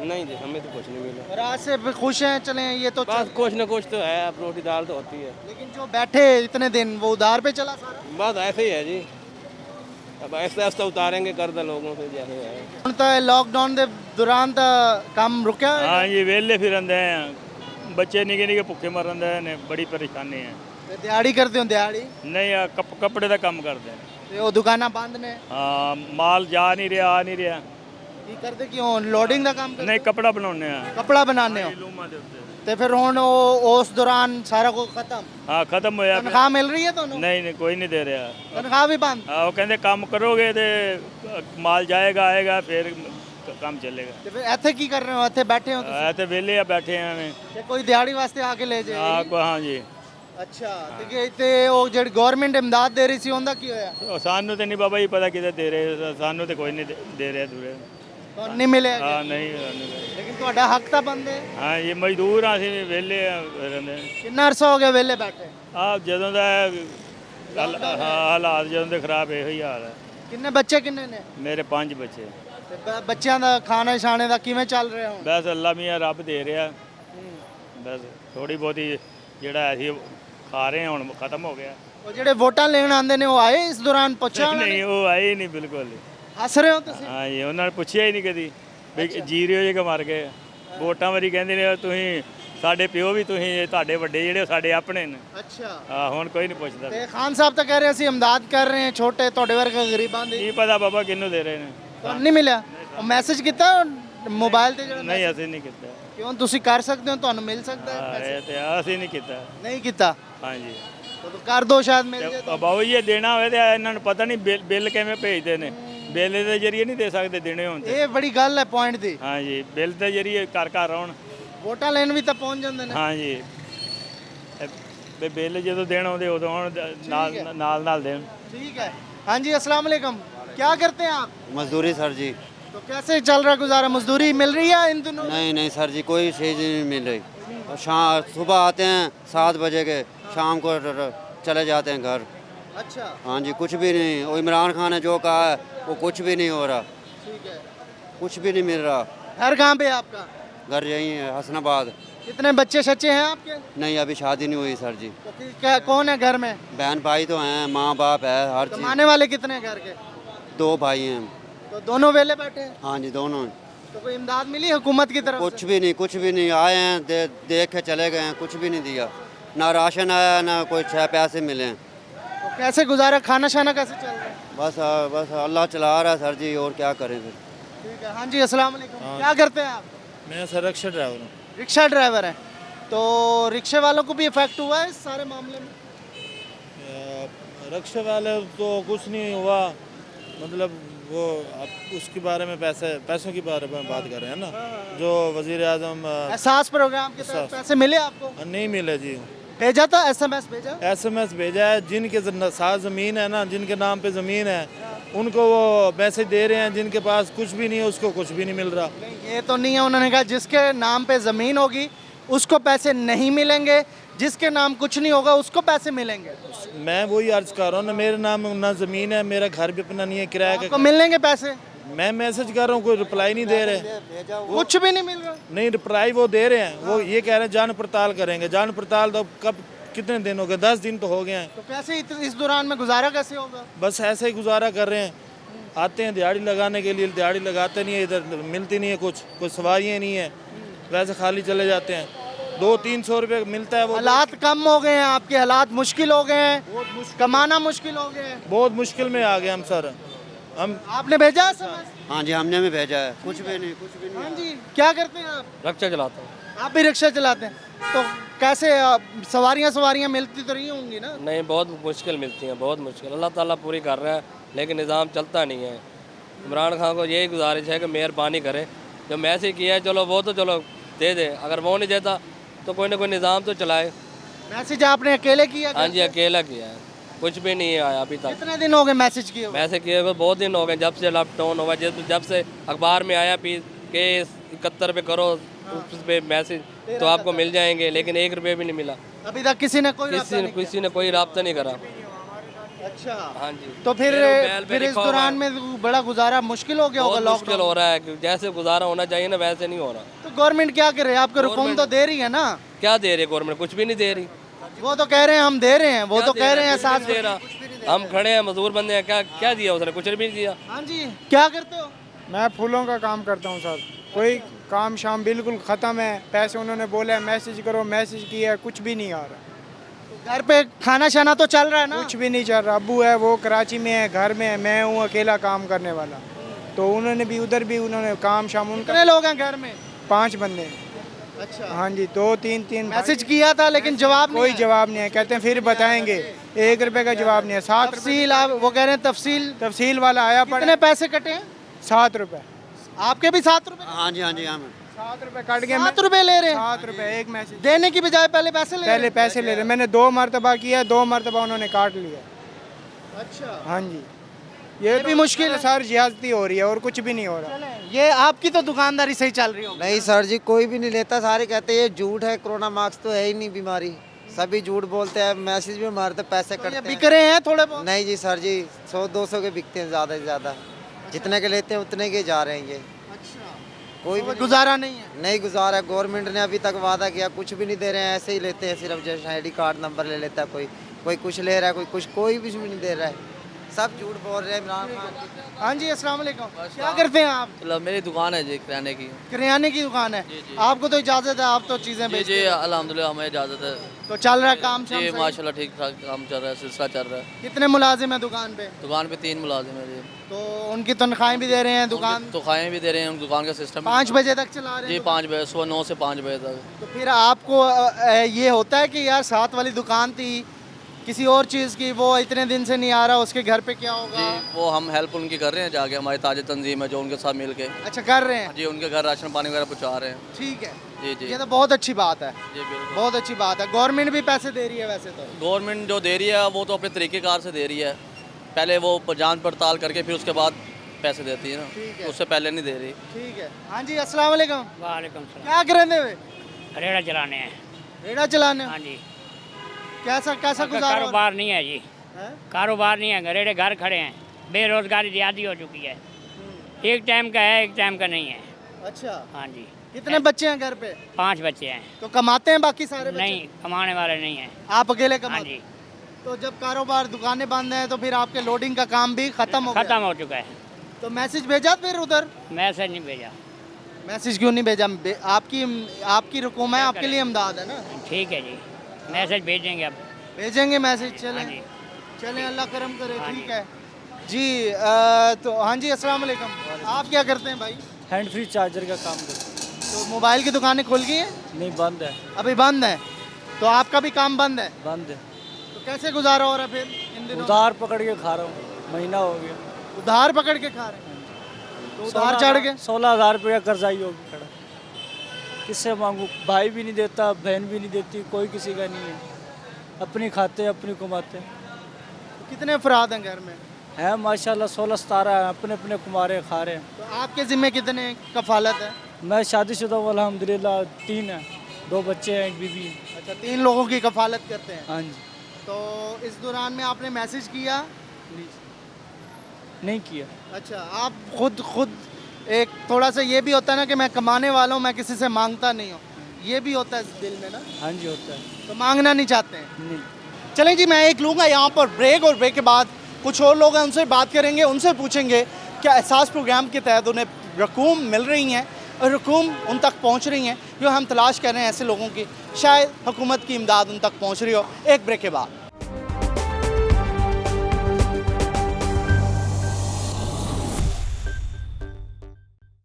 नहीं जी, हमें तो कुछ नहीं मिला। और आज से खुश हैं? चले ये तो बस कुछ न कुछ तो है, अब रोटी दाल तो होती है। लेकिन जो बैठे इतने दिन वो उधार पे चला सारा? बस ऐसे ही है जी, अब ऐसे ऐसे उतारेंगे कर्जा लोगों से जैसे है। ਹੁਣ ਤਾਂ ਲੌਕਡਾਊਨ ਦੇ ਦੌਰਾਨ ਤਾਂ ਕੰਮ ਰੁਕਿਆ ਹੋਇਆ हाँ जी, वेले फिरंदे हैं, बच्चे निके निके भुखे मरंदे ने, बड़ी परेशानी है। ਤੇ ਦਿਹਾੜੀ ਕਰਦੇ ਹੋ? ਦਿਹਾੜੀ नहीं कपड़े का काम करते हैं। ਤੇ ਉਹ ਦੁਕਾਨਾਂ ਬੰਦ ਨੇ, हाँ, माल जा नहीं रहा, आ नहीं रहा। ਕੀ ਕਰਦੇ ਕਿਉਂ? ਲੋਡਿੰਗ ਦਾ ਕੰਮ ਕਰਦੇ? नहीं कपड़ा बनाने हैं ਕੱਪੜਾ ਬਣਾਉਂਦੇ ਹੋ? लूमा दे उत्ते। ਤੇ ਫਿਰ ਹੁਣ ਉਹ ਉਸ ਦੌਰਾਨ ਸਾਰਾ ਕੁਝ ਖਤਮ? हाँ, खत्म होया पिया। ਤਨਖਾਹ ਮਿਲ ਰਹੀ ਹੈ ਤੁਹਾਨੂੰ? नहीं नहीं, कोई नहीं दे रहा। ਤਨਖਾਹ ਵੀ ਬੰਦ? हाँ, वो कहते काम करोगे तो माल जाएगा आएगा, फिर काम चलेगा। ਤੇ ਫਿਰ ਇੱਥੇ ਕੀ ਕਰ ਰਹੇ ਹੋ? ਇੱਥੇ ਬੈਠੇ ਹੋ ਤੁਸੀਂ? ऐसे वेले बैठे हैं हमें। ਤੇ ਕੋਈ ਦਿਹਾੜੀ ਵਾਸਤੇ ਆ ਕੇ ਲੈ ਜਾਏ? हाँ जी, ਅੱਛਾ, ਤੇ ਉਹ ਜਿਹੜੀ ਗਵਰਨਮੈਂਟ ਇਮਦਾਦ ਦੇ ਰਹੀ ਸੀ ਉਹਦਾ ਕੀ ਹੋਇਆ? सानू तो नहीं बाबा जी पता किधर दे रहे, सानू तो कोई नहीं दे रहे दूरे। ਤੁਹਾਨੂੰ ਨਹੀਂ ਮਿਲਿਆ? हाँ नहीं, ਲੇਕਿਨ ਤੁਹਾਡਾ ਹੱਕ ਤਾਂ ਬੰਦ ਹੈ। हाँ ये मजदूर हाँ, ਅਸੀਂ ਵਿਹਲੇ ਰਹਿੰਦੇ। ਕਿੰਨਾ ਅਰਸਾ ਹੋ ਗਿਆ ਵਿਹਲੇ ਬੈਠੇ? ਆ ਜਦੋਂ ਦਾ ਹਾਲਾਤ ਜਦੋਂ ਦੇ ਖਰਾਬ ਇਹੋ ਹੀ ਹਾਲ ਹੈ। ਕਿੰਨੇ ਬੱਚੇ ਕਿੰਨੇ ਨੇ? ਮੇਰੇ 5 ਬੱਚੇ। ਤੇ ਬੱਚਿਆਂ ਦਾ ਖਾਣੇ ਛਾਣੇ ਦਾ ਕਿਵੇਂ ਚੱਲ ਰਿਹਾ ਹੁਣ? ਬਸ ਅੱਲਾ ਮੀਆਂ ਰੱਬ ਦੇ ਰਿਹਾ, ਬਸ ਥੋੜੀ ਬਹੁਤੀ ਜਿਹੜਾ ਅਸੀਂ ਖਾ ਰਹੇ ਹਾਂ ਹੁਣ ਖਤਮ ਹੋ ਗਿਆ। ਉਹ ਜਿਹੜੇ ਵੋਟਾਂ ਲੈਣ ਆਉਂਦੇ ਨੇ ਉਹ ਆਏ ਇਸ ਦੌਰਾਨ? ਪੁੱਛਿਆ ਉਹਨਾਂ ਨਹੀਂ ਨੇ? ਉਹ ਆਏ ਨਹੀਂ ਬਿਲਕੁਲ। ਹੱਸ ਰਹੇ ਹੋ ਤੁਸੀਂ? ਹਾਂ ਜੀ, ਉਹਨਾਂ ਨੇ ਪੁੱਛਿਆ ਹੀ ਨਹੀਂ ਕਦੀ ਵੀ ਜੀ ਰਹੇ ਹੋ ਜੇ ਕਿ ਮਰ ਗਏ। ਵੋਟਾਂ ਵਾਰੀ ਕਹਿੰਦੇ ਨੇ ਤੁਸੀਂ ਸਾਡੇ ਪਿਓ ਵੀ, ਤੁਸੀਂ ਇਹ ਤੁਹਾਡੇ ਵੱਡੇ ਜਿਹੜੇ ਉਹ ਸਾਡੇ ਆਪਣੇ ਨੇ। ਅੱਛਾ, ਹਾਂ, ਹੁਣ ਕੋਈ ਨਹੀਂ ਪੁੱਛਦਾ। ਤੇ ਖਾਨ ਸਾਹਿਬ ਤਾਂ ਕਹਿ ਰਹੇ ਅਸੀਂ ਇਮਦਾਦ ਕਰ ਰਹੇ ਹਾਂ ਛੋਟੇ ਤੁਹਾਡੇ ਵਰਗੇ ਗਰੀਬਾਂ ਦੀ। ਕੀ ਪਤਾ ਬਾਬਾ ਕਿਹਨੂੰ ਦੇ ਰਹੇ ਨੇ। ਤੁਹਾਨੂੰ ਨਹੀਂ ਮਿਲਿਆ? ਉਹ ਮੈਸੇਜ ਕੀਤਾ ਮੋਬਾਈਲ ਤੇ ਜਿਹੜਾ? ਨਹੀਂ ਅਸੀਂ ਨਹੀਂ ਕੀਤਾ। ਕਿਉਂ? ਤੁਸੀਂ ਕਰ ਸਕਦੇ ਹੋ, ਤੁਹਾਨੂੰ ਮਿਲ ਸਕਦਾ ਹੈ ਹਾਂ, ਪੈਸੇ? ਇਹ ਤੇ ਅਸੀਂ ਨਹੀਂ ਕੀਤਾ। ਨਹੀਂ ਕੀਤਾ? ਹਾਂਜੀ, ਤਾਂ ਕਰ ਦੋ, ਸ਼ਾਇਦ ਮਿਲ ਜਾਏ। ਤੇ ਬਾਬੂ ਜੀ ਇਹ ਦੇਣਾ ਹੋਵੇ ਤੇ ਇਹਨਾਂ ਨੂੰ ਪਤਾ ਨਹੀਂ ਬਿੱਲ ਕਿਵੇਂ ਭੇਜਦੇ ਨੇ। ਬਿੱਲ ਦੇ ਜਰੀਏ ਨਹੀਂ ਦੇ ਸਕਦੇ ਦੇਣੇ ਹੋਣ ਤੇ। ਇਹ ਬੜੀ ਗੱਲ ਹੈ ਪੁਆਇੰਟ ਦੀ। ਹਾਂਜੀ, ਬਿੱਲ ਦੇ ਜਰੀਏ ਘਰ ਘਰ ਆਉਣ। ਵੋਟਾਂ ਲੈਣ ਵੀ ਤਾਂ ਪਹੁੰਚ ਜਾਂਦੇ ਨੇ। ਹਾਂਜੀ, ਬਿੱਲ ਜਦੋਂ ਦੇਣ ਆਉਂਦੇ ਉਦੋਂ ਆਉਣ, ਨਾਲ ਦੇਣ। ठीक है। हाँ जी, अस्सलाम वालेकुम। क्या करते हैं आप? मजदूरी सर जी। तो कैसे चल रहा गुजारा? मजदूरी मिल रही है इन दिनों? नहीं नहीं सर जी, कोई चीज़ नहीं मिल रही। और शाम सुबह आते हैं 7 बजे के, शाम को चले जाते हैं घर। अच्छा, हाँ जी, कुछ भी नहीं। वो इमरान खान ने जो कहा है वो कुछ भी नहीं हो रहा, ठीक है। कुछ भी नहीं मिल रहा। घर कहाँ पे है आपका? घर यहीं है हसनाबाद। कितने बच्चे शच्चे हैं आपके? नहीं, अभी शादी नहीं हुई सर जी। तो क्या कौन है घर में? बहन भाई तो हैं, माँ बाप है, हर चीज़। कमाने वाले कितने हैं घर के? 2 भाई हैं। तो दोनों वेले बैठे हैं? हाँ जी, दोनों। तो कोई इमदाद मिली हुकूमत की तरफ कुछ से? भी नहीं, कुछ भी नहीं। आए हैं, देख के चले गए हैं, कुछ भी नहीं दिया। ना राशन आया, ना कोई 6 पैसे मिले हैं। तो कैसे गुजारा? खाना शाना कैसे चल रहा है? बस अल्लाह चला रहा है सर जी, और क्या करें फिर। ठीक है। हाँ जी, अस्सलाम वालेकुम। क्या करते हैं आप? मैं सर रिक्शा ड्राइवर हूँ। रिक्शा ड्राइवर हैं, तो रिक्शे वालों को भी इफेक्ट हुआ है इस सारे मामले में? रिक्शा वाले तो कुछ नहीं हुआ, मतलब वो अब उसके बारे में पैसों के बारे में बात कर रहे हैं ना, जो वजीर आजम एहसास प्रोग्राम के तहत पैसे मिले आपको? नहीं मिले जी। भेजा था एसएमएस भेजा? एसएमएस भेजा है, जिनके साथ ज़मीन है ना, जिनके नाम पे ज़मीन है उनको वो मैसेज दे रहे हैं, जिनके पास कुछ भी नहीं है उसको कुछ भी नहीं मिल रहा। ये तो नहीं है, उन्होंने कहा जिसके नाम पे ज़मीन होगी उसको पैसे नहीं मिलेंगे, जिसके नाम कुछ नहीं होगा उसको पैसे मिलेंगे। मैं वही अर्ज कर रहा हूँ ना, मेरे नाम ना ज़मीन है, मेरा घर भी अपना नहीं है, किराया आपको का। मिलेंगे पैसे? मैं मैसेज कर रहा हूँ, कोई रिप्लाई नहीं दे रहे। कुछ भी नहीं मिल रहा? नहीं, रिप्लाई वो दे रहे हैं, वो ये कह रहे हैं जान पड़ताल करेंगे। जान पड़ताल तो कब, कितने दिन हो गए? 10 दिन तो हो गए हैं। तो कैसे इस दौरान में गुजारा कैसे होगा? बस ऐसे ही गुजारा कर रहे हैं। आते हैं दिहाड़ी लगाने के लिए, दिहाड़ी लगाते नहीं है, इधर मिलती नहीं है कुछ, कोई सवारियाँ नहीं है, वैसे खाली चले जाते हैं। 200-300 रुपये मिलता है वो। हालात कम हो गए हैं, आपके हालात मुश्किल हो गए हैं, कमाना मुश्किल हो गया है। बहुत मुश्किल में आ गए हम सर। हम आपने भेजा एसएमएस? हाँ जी, हमने भी भेजा है। कुछ भी नहीं, कुछ भी नहीं। हाँ जी, क्या करते हैं आप? रिक्शा चलाता हूँ। आप भी रिक्शा चलाते हैं, तो कैसे सवारियां मिलती तो नहीं होंगी ना? नहीं, बहुत मुश्किल मिलती हैं, बहुत मुश्किल। अल्लाह ताला पूरी कर रहा है, लेकिन निज़ाम चलता नहीं है। इमरान खान को यही गुजारिश है कि मेहरबानी करे, जो मैसेज किया है चलो वो तो चलो दे दे, अगर वो नहीं देता तो कोई ना कोई निज़ाम तो चलाए। मैसेज आपने अकेले किया? हाँ जी, अकेला किया है, कुछ भी नहीं आया अभी तक। कितने दिन हो गए मैसेज किए हुए? मैसेज किए हुए बहुत दिन हो गए, जब से लॉकडाउन हुआ, जब से अखबार में आया के 71 पे करो उस पे मैसेज तो आपको मिल जाएंगे, लेकिन 1 रुपये भी नहीं मिला। अभी तक किसी ने कोई राब्ता नहीं किसी ने कोई रब्ता नहीं करा। किया? अच्छा, हाँ जी। तो फिर बैल पे इस लिखा हुआ दौरान में बड़ा गुजारा मुश्किल हो गया होगा? बहुत मुश्किल हो रहा है, कि जैसे गुजारा होना चाहिए ना वैसे नहीं हो रहा। तो गवर्नमेंट क्या करे? आपको रकम तो दे रही है ना? क्या दे रही गवर्नमेंट? कुछ भी नहीं दे रही। वो तो कह रहे हैं हम दे रहे हैं, वो तो कह रहे हैं साथ दे रहा। हम खड़े हैं, मजदूर बंदे हैं, क्या क्या दिया उसने? कुछ भी नहीं दिया। हाँ जी, क्या करते हो? मैं फूलों का काम करता हूँ सर। कोई काम शाम बिल्कुल ख़त्म है, पैसे उन्होंने बोला है मैसेज करो, मैसेज किया है, कुछ भी नहीं आ रहा। घर पे खाना शाना तो चल रहा है ना? कुछ भी नहीं चल रहा। अब्बू है वो कराची में है, घर में है, मैं हूँ अकेला काम करने वाला। तो उन्होंने भी उधर भी उन्होंने काम शाम उनका। कितने लोग हैं घर में? 5 बंदे। अच्छा, हाँ जी, 2-3 मैसेज किया था लेकिन जवाब नहीं कोई है। जवाब नहीं है, कहते हैं फिर बताएंगे। 1 रुपये का जवाब नहीं है। 7 तफसील आप वो कह रहे हैं तफसील वाला आया पड़े। कितने पैसे कटे हैं? 7 रुपये। आपके भी 7 रुपए? हाँ जी, हाँ जी, हम 7 रुपये कट गए। 7 रुपए ले रहे हैं? 7 रुपये एक मैसेज देने की बजाय पहले पैसे ले रहे पहले पैसे ले रहे। मैंने 2 मरतबा किया, 2 मरतबा उन्होंने काट लिया। हैं? अच्छा, हाँ जी, ये भी मुश्किल है। सर, ज्यादती हो रही है और कुछ भी नहीं हो रहा। ये आपकी तो दुकानदारी सही चल रही होगी। नहीं सर जी, कोई भी नहीं लेता। सारे कहते हैं ये झूठ है, कोरोना मास्क तो है ही नहीं बीमारी। सभी झूठ बोलते हैं, मैसेज भी मारते, पैसे ये कटते बिक हैं। रहे हैं थोड़े बहुत? नहीं जी सर जी, 100-200 के बिकते हैं, ज़्यादा से ज़्यादा। जितने के लेते हैं उतने के जा रहे हैं ये। अच्छा, कोई तो भी गुजारा नहीं है? नहीं गुजारा। गवर्नमेंट ने अभी तक वादा किया, कुछ भी नहीं दे रहे हैं, ऐसे ही लेते हैं। सिर्फ जैसे ID कार्ड नंबर ले लेता है कोई, कोई कुछ ले रहा है, कोई कुछ, कोई भी नहीं दे रहा है। सब झूठ बोल रहे हैं इमरान खान। हाँ जी, अस्सलाम वालेकुम। क्या करते हैं आप? मतलब मेरी दुकान है जी, किराने की। किराने की दुकान है? आपको तो इजाजत है, आप तो चीजें बेचते जी, हैं। अल्हम्दुलिल्लाह हमें इजाज़त है। तो चल रहा है काम शाम जी, सही? माशाल्लाह ठीक ठाक काम चल रहा है, सिलसिला चल रहा है। कितने मुलाजिम हैं दुकान पे? दुकान पे 3 मुलाजिम है जी। तो उनकी तनख्वाहें भी दे रहे हैं? दुकान तो खाएँ भी दे रहे हैं, उन दुकान का सिस्टम 5 बजे तक चला रहे जी। हैं? 5 बजे, सुबह 9 से 5 बजे तक। तो फिर आपको ये होता है कि यार साथ वाली दुकान थी किसी और चीज़ की, वो इतने दिन से नहीं आ रहा, उसके घर पे क्या होगा? जी, वो हम हेल्प उनकी कर रहे हैं जाके, हमारी ताज़ा तंजीम है जो उनके साथ मिल के। अच्छा, कर रहे हैं? जी, उनके घर राशन पानी वगैरह पहुँचा रहे हैं। ठीक है जी जी ये तो बहुत अच्छी बात है। जी, बिल्कुल। बहुत अच्छी बात है। गवर्नमेंट भी पैसे दे रही है वैसे तो? गवर्नमेंट जो दे रही है वो तो अपने तरीक़ेकार से दे रही है। पहले वो जांच पड़ताल करके फिर उसके बाद पैसे देती है ठीक है। ना, उससे पहले नहीं दे रही। ठीक है। हाँ जी, अस्सलाम वालेकुम। वालेकुम क्या करेंगे वे? रेड़ा चलाने हैं। रेड़ा चलाने? हाँ जी। कैसा कैसा गुजारा? कारोबार नहीं है जी, है? कारोबार नहीं है, रेड़े घर खड़े हैं, बेरोजगारी ज़्यादा हो चुकी है। एक टाइम का है, एक टाइम का नहीं है। अच्छा, हाँ जी। कितने बच्चे हैं घर पे? 5 बच्चे हैं। तो कमाते हैं बाकी सारे बच्चे? नहीं, कमाने वाले नहीं हैं। आप अकेले हाँ कमाते? जी, तो जब कारोबार दुकानें बंद हैं तो फिर आपके लोडिंग का काम भी खत्म हो गया? ख़त्म हो चुका है। तो मैसेज भेजा फिर उधर? मैसेज नहीं भेजा। मैसेज क्यों नहीं भेजा? आपकी रकूम है, आपके लिए इमदाद है ना? ठीक है जी, मैसेज भेजेंगे अब। भेजेंगे मैसेज। हाँ चलें जी। चलें, अल्लाह करम करे। हाँ ठीक है जी। तो हाँ जी, अस्सलाम वालेकुम। आप क्या करते हैं भाई? हैंड फ्री चार्जर का काम करते तो मोबाइल की दुकानें खुल गई हैं? नहीं, बंद है। अभी बंद है, तो आपका भी काम बंद है, बंद है। तो कैसे गुजारा हो रहा है फिर इन दिनों? उधार पकड़ के खा रहा हूँ, महीना हो गया। उधार पकड़ के खा रहे हैं, तो उधार चढ़ गए। 16,000 रुपया कर्जा ही होगी खड़ा। किससे मांगू? भाई भी नहीं देता, बहन भी नहीं देती, कोई किसी का नहीं है। अपनी खाते अपनी कमाते। तो कितने अफराद हैं घर में? है माशाल्लाह 16-17 है, अपने अपने कुमारे खा रहे हैं। तो आपके ज़िम्मे कितने कफालत है? मैं शादीशुदा हूँ अल्हम्दुलिल्लाह, 3 है, 2 बच्चे हैं, एक बीवी है। अच्छा, 3 लोगों की कफालत करते हैं। हाँ जी। तो इस दौरान में आपने मैसेज किया? नहीं किया। अच्छा, आप खुद एक थोड़ा सा ये भी होता है ना कि मैं कमाने वाला हूँ, मैं किसी से मांगता नहीं हूँ, ये भी होता है दिल में ना? हाँ जी, होता है। तो मांगना नहीं चाहते हैं? नहीं। चलें जी, मैं एक लूँगा यहाँ पर ब्रेक, और ब्रेक के बाद कुछ और लोग हैं, उनसे बात करेंगे, उनसे पूछेंगे क्या एहसास प्रोग्राम के तहत उन्हें रकूम मिल रही हैं और रकूम उन तक पहुँच रही हैं जो हम तलाश कर रहे हैं ऐसे लोगों की, शायद हुकूमत की इमदाद उन तक पहुँच रही हो। एक ब्रेक के बाद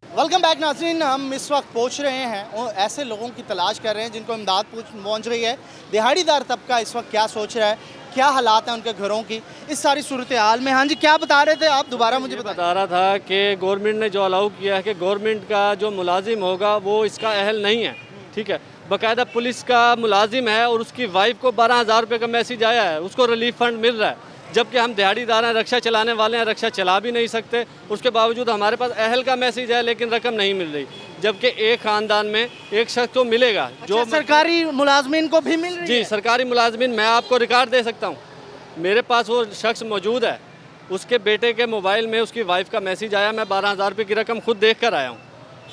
वेलकम बैक नाज़रीन। हम इस वक्त पहुंच रहे हैं और ऐसे लोगों की तलाश कर रहे हैं जिनको इमदाद पहुंच रही है। दिहाड़ीदार तबका इस वक्त क्या सोच रहा है, क्या हालात हैं उनके घरों की, इस सारी सूरत हाल में। हाँ जी, क्या बता रहे थे आप? दोबारा मुझे बता रहा था कि गवर्नमेंट ने जो अलाउ किया है कि गवर्नमेंट का जो मुलाजिम होगा वो इसका अहल नहीं है, ठीक है। बाकायदा पुलिस का मुलाजिम है और उसकी वाइफ को 12,000 रुपये का मैसेज आया है, उसको रिलीफ फंड मिल रहा है, जबकि हम दिहाड़ीदार हैं, रक्षा चलाने वाले हैं, रक्षा चला भी नहीं सकते। उसके बावजूद हमारे पास अहल का मैसेज है लेकिन रकम नहीं मिल रही, जबकि एक ख़ानदान में एक शख्स को मिलेगा। जो सरकारी मुलाजमीन को भी मिल रही है? जी, सरकारी मुलाजमीन, मैं आपको रिकॉर्ड दे सकता हूँ, मेरे पास वो शख्स मौजूद है। उसके बेटे के मोबाइल में उसकी वाइफ का मैसेज आया, मैं 12,000 रुपये की रकम खुद देख कर आया हूँ।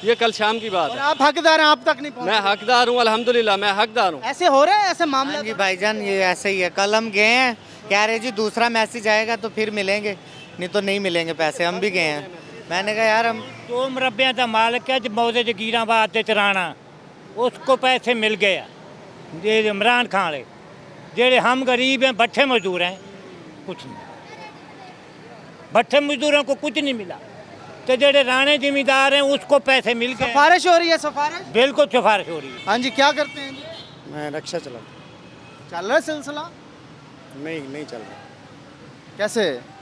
ये कल शाम की बात है। आप हकदार हैं, आप तक नहीं पहुंचे? मैं हकदार हूँ, अल्हम्दुलिल्लाह मैं हकदार हूँ। ऐसे हो रहे हैं ऐसे मामले? जी भाईजान, ये ऐसे ही है। कल हम गए हैं, कह रहे जी दूसरा मैसेज आएगा तो फिर मिलेंगे, नहीं तो नहीं मिलेंगे पैसे। हम भी गए हैं, मैंने कहा यार हम 2 मरबे का मालिक है, मौजे जगीराबाद से चराना, उसको पैसे मिल गया ये इमरान खान वाले। जेड़े हम गरीब हैं, भट्ठे मजदूर हैं, कुछ नहीं, भट्ठे मजदूरों को कुछ नहीं मिला। तो जेड़े राणे जिम्मेदार हैं उसको पैसे मिल गए। सिफारिश हो रही है? सिफारिश बिल्कुल सिफारिश हो रही है। हाँ जी, क्या करते हैं जी? मैं रक्षा चलाता। चल रहा है सिलसिला? नहीं चल रहा।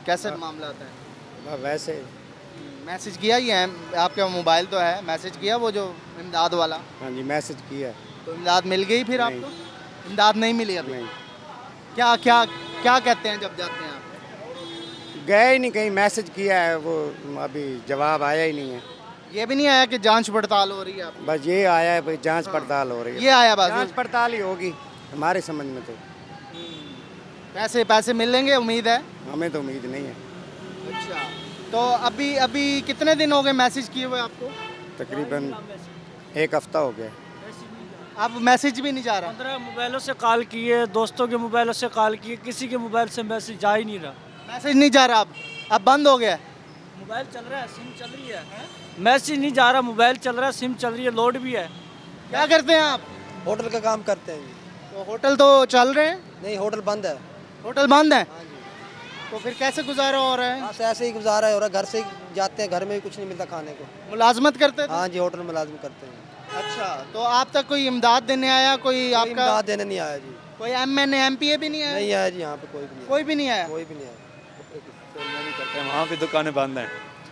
कैसे मामला होता है? वैसे मैसेज किया ये है, आपका मोबाइल तो है, मैसेज किया वो जो इमदाद वाला? हाँ जी, मैसेज किया। तो इमदाद मिल गई फिर आपको? इमदाद नहीं मिली अभी? क्या क्या क्या कहते हैं जब जाते हैं आप? गए ही नहीं कहीं, मैसेज किया है, वो अभी जवाब आया ही नहीं है। ये भी नहीं आया कि जांच पड़ताल हो रही है आपकी? बस ये आया है भाई, जांच पड़ताल हो रही है। ये आया बस? जांच पड़ताल ही होगी हमारे समझ में तो। पैसे मिलेंगे, उम्मीद है? हमें तो उम्मीद नहीं है। अच्छा, तो अभी कितने दिन हो गए मैसेज किए हुए आपको? तकरीबन 1 हफ्ता हो गया। अब मैसेज भी नहीं जा रहा? 15 मोबाइलों से कॉल किए, दोस्तों के मोबाइलों से कॉल किए, किसी के मोबाइल से मैसेज जा ही नहीं रहा। मैसेज नहीं जा रहा? अब बंद हो गया? मोबाइल चल रहा है, सिम चल रही है, मैसेज नहीं जा रहा, मोबाइल चल रहा है, सिम चल रही है, लोड भी है। क्या करते हैं आप? होटल का काम करते हैं। तो होटल तो चल रहे हैं? नहीं, होटल बंद है। होटल बंद है? तो फिर कैसे गुजारा हो रहा है? ऐसे ही गुजारा हो रहा है, घर से जाते हैं, घर में भी कुछ नहीं मिलता खाने को। मुलाजमत करते थे? हाँ जी, होटल मुलाजिम करते हैं। अच्छा, तो आप तक कोई इमदाद देने आया? कोई आपका इमदाद देने नहीं आया जी। कोई MNA MPA भी नहीं आया? नहीं आया जी, यहाँ पे कोई भी नहीं। कोई भी नहीं आया? कोई भी नहीं आया। करते हैं वहाँ पे दुकानें बंद हैं।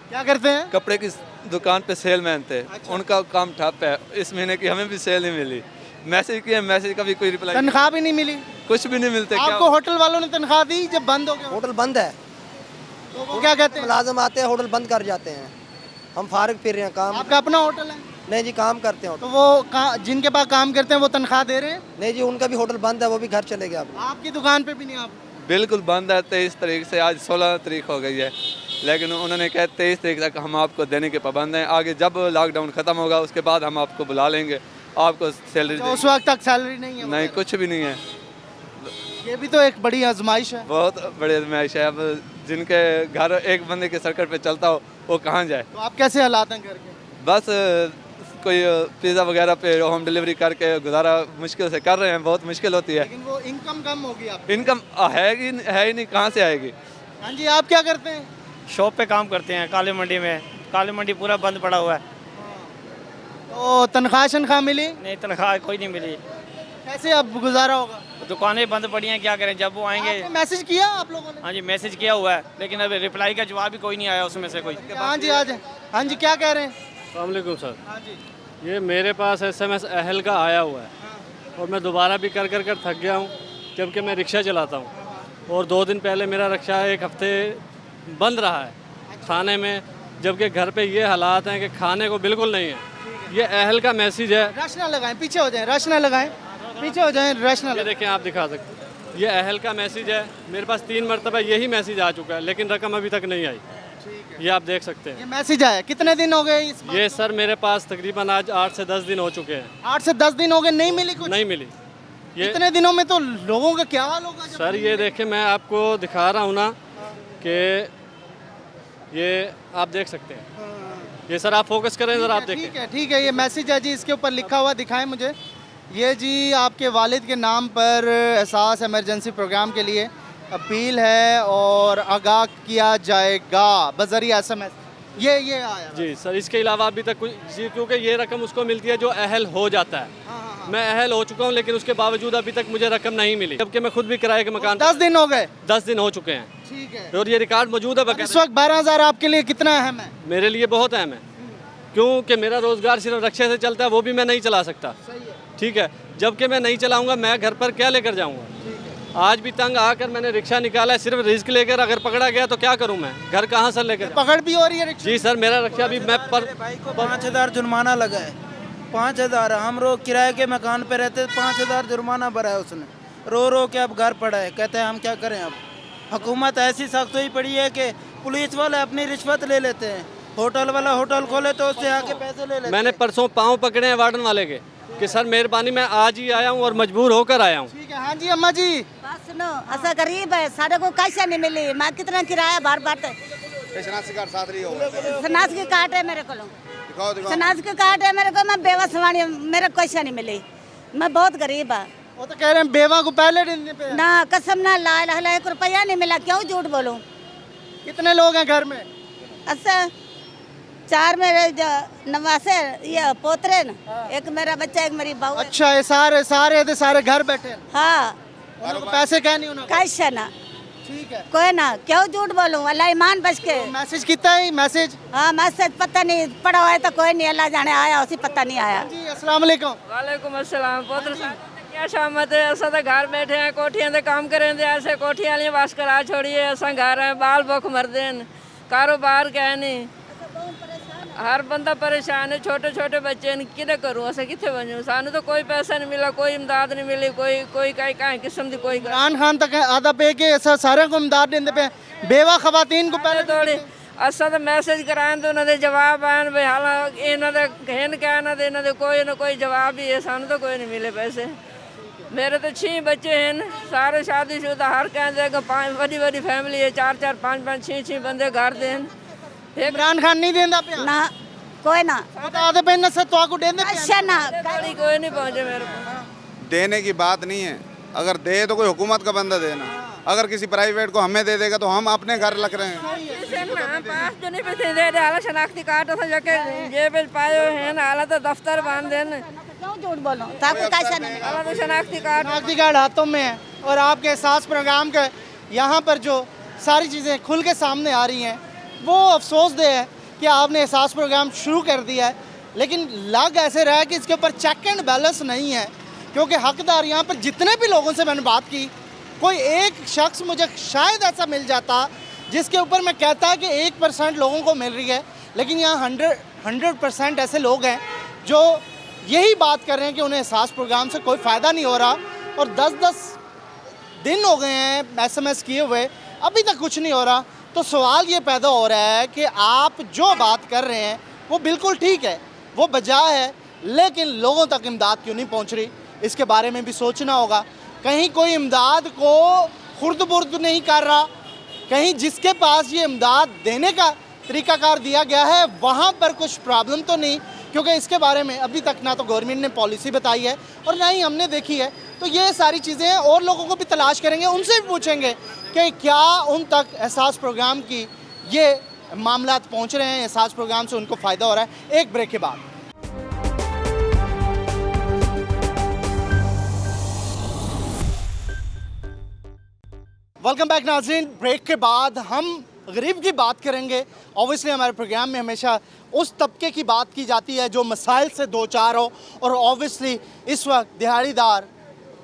क्या करते हैं? कपड़े की दुकान पे सेलमैन थे, उनका काम ठप है। इस महीने की हमें भी सेल नहीं मिली। मैसेज किए, मैसेज का भी कोई रिप्लाई, तनख्वाह भी नहीं मिली? कुछ भी नहीं मिलते। आपको होटल वालों ने तनख्वाह दी जब बंद हो गया? होटल बंद है तो वो क्या कहते हैं? मुलाजिम आते हैं, होटल बंद कर जाते हैं। हम फारिग फिर रहे हैं काम। आपका अपना होटल है? नहीं जी, काम करते हैं। तो वो जिनके पास काम करते हैं वो तनख्वाह दे रहे हैं? नहीं जी, उनका भी होटल बंद है, वो भी घर चले गए। आपकी दुकान पे भी नहीं? आप बिल्कुल बंद है। 23 तारीख से, आज 16 तारीख हो गई है, लेकिन उन्होंने कहा 23 तारीख तक हम आपको देने के पाबंद हैं। आगे जब लॉकडाउन ख़त्म होगा उसके बाद हम आपको बुला लेंगे, आपको सैलरी तो उस वक्त तक सैलरी नहीं है? नहीं, कुछ भी नहीं है। ये भी तो एक बड़ी आजमाइश है। बहुत बड़ी आजमाइश है। अब जिनके घर एक बंदे के सर्कट पे चलता हो वो कहाँ जाए? तो आप कैसे हालात हैं घर के? बस कोई पिज़्ज़ा वगैरह पे होम डिलीवरी करके गुजारा मुश्किल से कर रहे हैं, बहुत मुश्किल होती है। लेकिन वो इनकम कम होगी आपकी? इनकम है ही नहीं, कहाँ से आएगी? हाँ जी, आप क्या करते हैं? शॉप पे काम करते हैं, काली मंडी में। काली मंडी पूरा बंद पड़ा हुआ है। तो तो तनख्वाह शनख्वाह मिली? नहीं, तनख्वाह कोई नहीं मिली। कैसे अब गुजारा होगा? दुकानें बंद पड़ी हैं, क्या करें, जब वो आएंगे। आपने मैसेज किया आप लोगों ने? हाँ जी, मैसेज किया हुआ है, लेकिन अभी रिप्लाई का जवाब भी कोई नहीं आया उसमें से कोई। हाँ जी, आज हाँ जी, क्या कह रहे हैं? अस्सलाम वालेकुम सर। हाँ जी, ये मेरे पास SMS अहल का आया हुआ है और मैं दोबारा भी कर थक गया हूँ, जबकि मैं रिक्शा चलाता हूँ और 2 दिन पहले मेरा रिक्शा 1 हफ्ते बंद रहा है खाने में, जबकि घर पे ये हालात हैं कि खाने को बिल्कुल नहीं है। ये अहल का मैसेज है। रश ना लगाएं, पीछे हो जाएं, रश ना लगाएं, पीछे हो जाएं, रश ना ये लगाएं। देखें, आप दिखा सकते हैं, ये अहल का मैसेज है। मेरे पास 3 मरतबा यही मैसेज आ चुका है, लेकिन रकम अभी तक नहीं आई। ये आप देख सकते हैं। ये मैसेज आया, कितने दिन हो गए इस बात? ये सर मेरे पास तकरीबन आज 8 से 10 दिन हो चुके हैं। 8 से 10 दिन हो गए, नहीं मिली कुछ? नहीं मिली। ये इतने दिनों में तो लोगों का क्या हाल होगा? सर ये देखें, मैं आपको दिखा रहा हूँ ना कि ये आप देख सकते हैं। ये सर आप फोकस करें जरा, आप देखें। ठीक है, ये मैसेज है जी, इसके ऊपर लिखा हुआ दिखाएं मुझे। ये जी आपके वालिद के नाम पर एहसास इमरजेंसी प्रोग्राम के लिए अपील है और आगाह किया जाएगा बजरिया SMS। ये आया जी सर, इसके अलावा अभी तक कुछ जी, क्योंकि ये रकम उसको मिलती है जो अहल हो जाता है। मैं अहल हो चुका हूँ, लेकिन उसके बावजूद अभी तक मुझे रकम नहीं मिली, जबकि मैं खुद भी किराए के मकान। 10 दिन हो गए? 10 दिन हो चुके हैं। ठीक है, और ये रिकॉर्ड मौजूद है। इस वक्त 12,000 आपके लिए कितना अहम है? मेरे लिए बहुत अहम है, क्योंकि मेरा रोज़गार सिर्फ रिक्शे से चलता है, वो भी मैं नहीं चला सकता। ठीक है, जबकि मैं नहीं चलाऊंगा, मैं घर पर क्या लेकर जाऊंगा? आज भी तंग आकर मैंने रिक्शा निकाला है, सिर्फ रिस्क लेकर। अगर पकड़ा गया तो क्या करूं मैं? घर कहां से लेकर? पकड़ भी हो रही है रिक्शा? जी सर, मेरा रिक्शा भी मैं पर 5,000 जुर्माना लगा है। 5,000 हम लोग किराए के मकान पे रहते, 5,000 जुर्माना भरा है उसने। रो के अब घर पड़ा है, कहते हैं हम क्या करें। अब हुकूमत ऐसी सख्त हुई पड़ी है कि पुलिस वाले अपनी रिश्वत ले लेते हैं। होटल वाला होटल खोले तो उससे आके पैसे ले लेते। मैंने परसों पाँव पकड़े हैं वार्डन वाले के कि सर मेहरबानी, मैं आज ही आया हूँ और मजबूर होकर आया हूँ। ठीक है, हाँ जी अम्मा जी। बात सुनो, ऐसा गरीब है, साढ़े को कैसे नहीं मिली। मैं कितना किराया बार शनाज की कार्ड है मेरे को, शनाज की कार्ड है मेरे को। मैं बेवा सवानी, मेरे को कैसे नहीं मिली। मैं बहुत गरीब है। वो तो कह रहे हैं बेवा को पहले दिन पे ना कसम ना ला 1 रुपया नहीं मिला। क्यों झूठ बोलूं? कितने लोग हैं घर में? अच्छा, 4 मेरे नवासे ये पोतरे न, एक मेरा बच्चा, एक मेरी बहू। अच्छा, ये सारे घर बैठे हैं? हाँ। पैसे क्या नहीं उन्होंने? कैसे ना? ठीक है, कोई ना, क्यों झूठ बोलूं? अल्लाह ईमान बच के। मैसेज कितना है? मैसेज? हाँ, मैसेज पता नहीं, पढ़ा हुआ है तो कोई नहीं, अल्लाह जाने आया उसी, पता नहीं आया। जी अस्सलाम वालेकुम। वालेकुम अस्सलाम। पुत्र क्या शामत है, असा तो घर बैठे हैं, कोठियां दे काम करें, ऐसे कोठियां वाली बस करा छोड़िए। असा घर है, बाल भुख मरदे हैं, कारोबार क्या है नहीं, हर बंदा परेशान है, छोटे छोटे बच्चे हैं, किधर करूँ, असा कितने बनूँ? सानू तो कोई पैसा नहीं मिला, कोई इमदाद नहीं मिली, कोई कहीं किस्म की कोई। इमरान खान तक आधा पे के सारे को इमदाद देंदे पे, बेवा खवातीन को पहले थोड़ी असा तो मैसेज कराएं तो उन्होंने जवाब आन भाई, हालांकि इन्होंने कहन क्या इन्होंने कोई ना कोई जवाब ही है। सानू तो कोई नहीं मिले पैसे। मेरे तो 6 बच्चे हैं, सारे शादीशुदा, हर कहते 5 बड़ी फैमिली है, 4 5 6 बंदे घर देन। इमरान खान नहीं देंदा पे ना, कोई ना बता दे पे नस तो आको देंदे पे अच्छा ना, कोई नहीं पहुंचे मेरे को। देने की बात नहीं है, अगर दे तो कोई हुकूमत का बंदा देना। अगर किसी प्राइवेट को हमें दे देगा तो हम अपने घर लग रहे हैं। पास जो नहीं पैसे दे रहे, हाल शनाख्ती कार्ड तो जाके जेब पाए हैं, हाल तो दफ्तर बांध देन। क्यों झूठ बोलो? ताको कैसा नहीं मिला? तो शनाख्ती कार्ड हाथों में है और आपके एहसास प्रोग्राम के यहाँ पर जो सारी चीज़ें खुल के सामने आ रही हैं, वो अफसोसदेह है कि आपने एहसास प्रोग्राम शुरू कर दिया है, लेकिन लग ऐसे रहा है कि इसके ऊपर चेक एंड बैलेंस नहीं है। क्योंकि हकदार यहाँ पर जितने भी लोगों से मैंने बात की, कोई एक शख्स मुझे शायद ऐसा मिल जाता जिसके ऊपर मैं कहता है कि 1% लोगों को मिल रही है, लेकिन यहाँ 100% ऐसे लोग हैं जो यही बात कर रहे हैं कि उन्हें एहसास प्रोग्राम से कोई फ़ायदा नहीं हो रहा। और 10-10 दिन हो गए हैं SMS किए हुए, अभी तक कुछ नहीं हो रहा। तो सवाल ये पैदा हो रहा है कि आप जो बात कर रहे हैं वो बिल्कुल ठीक है, वो बजा है, लेकिन लोगों तक इमदाद क्यों नहीं पहुंच रही? इसके बारे में भी सोचना होगा। कहीं कोई इमदाद को खुर्द-बुर्द नहीं कर रहा, कहीं जिसके पास ये इमदाद देने का तरीकाकार दिया गया है वहाँ पर कुछ प्रॉब्लम तो नहीं, क्योंकि इसके बारे में अभी तक ना तो गवर्नमेंट ने पॉलिसी बताई है और ना ही हमने देखी है। तो ये सारी चीज़ें हैं, और लोगों को भी तलाश करेंगे, उनसे भी पूछेंगे कि क्या उन तक एहसास प्रोग्राम की ये मामलात पहुँच रहे हैं, एहसास प्रोग्राम से उनको फ़ायदा हो रहा है। एक ब्रेक के बाद वेलकम बैक नाज़रीन। ब्रेक के बाद हम गरीब की बात करेंगे। ऑब्वियसली हमारे प्रोग्राम में हमेशा उस तबके की बात की जाती है जो मसाइल से दो चार हो, और ऑब्वियसली इस वक्त दिहाड़ीदार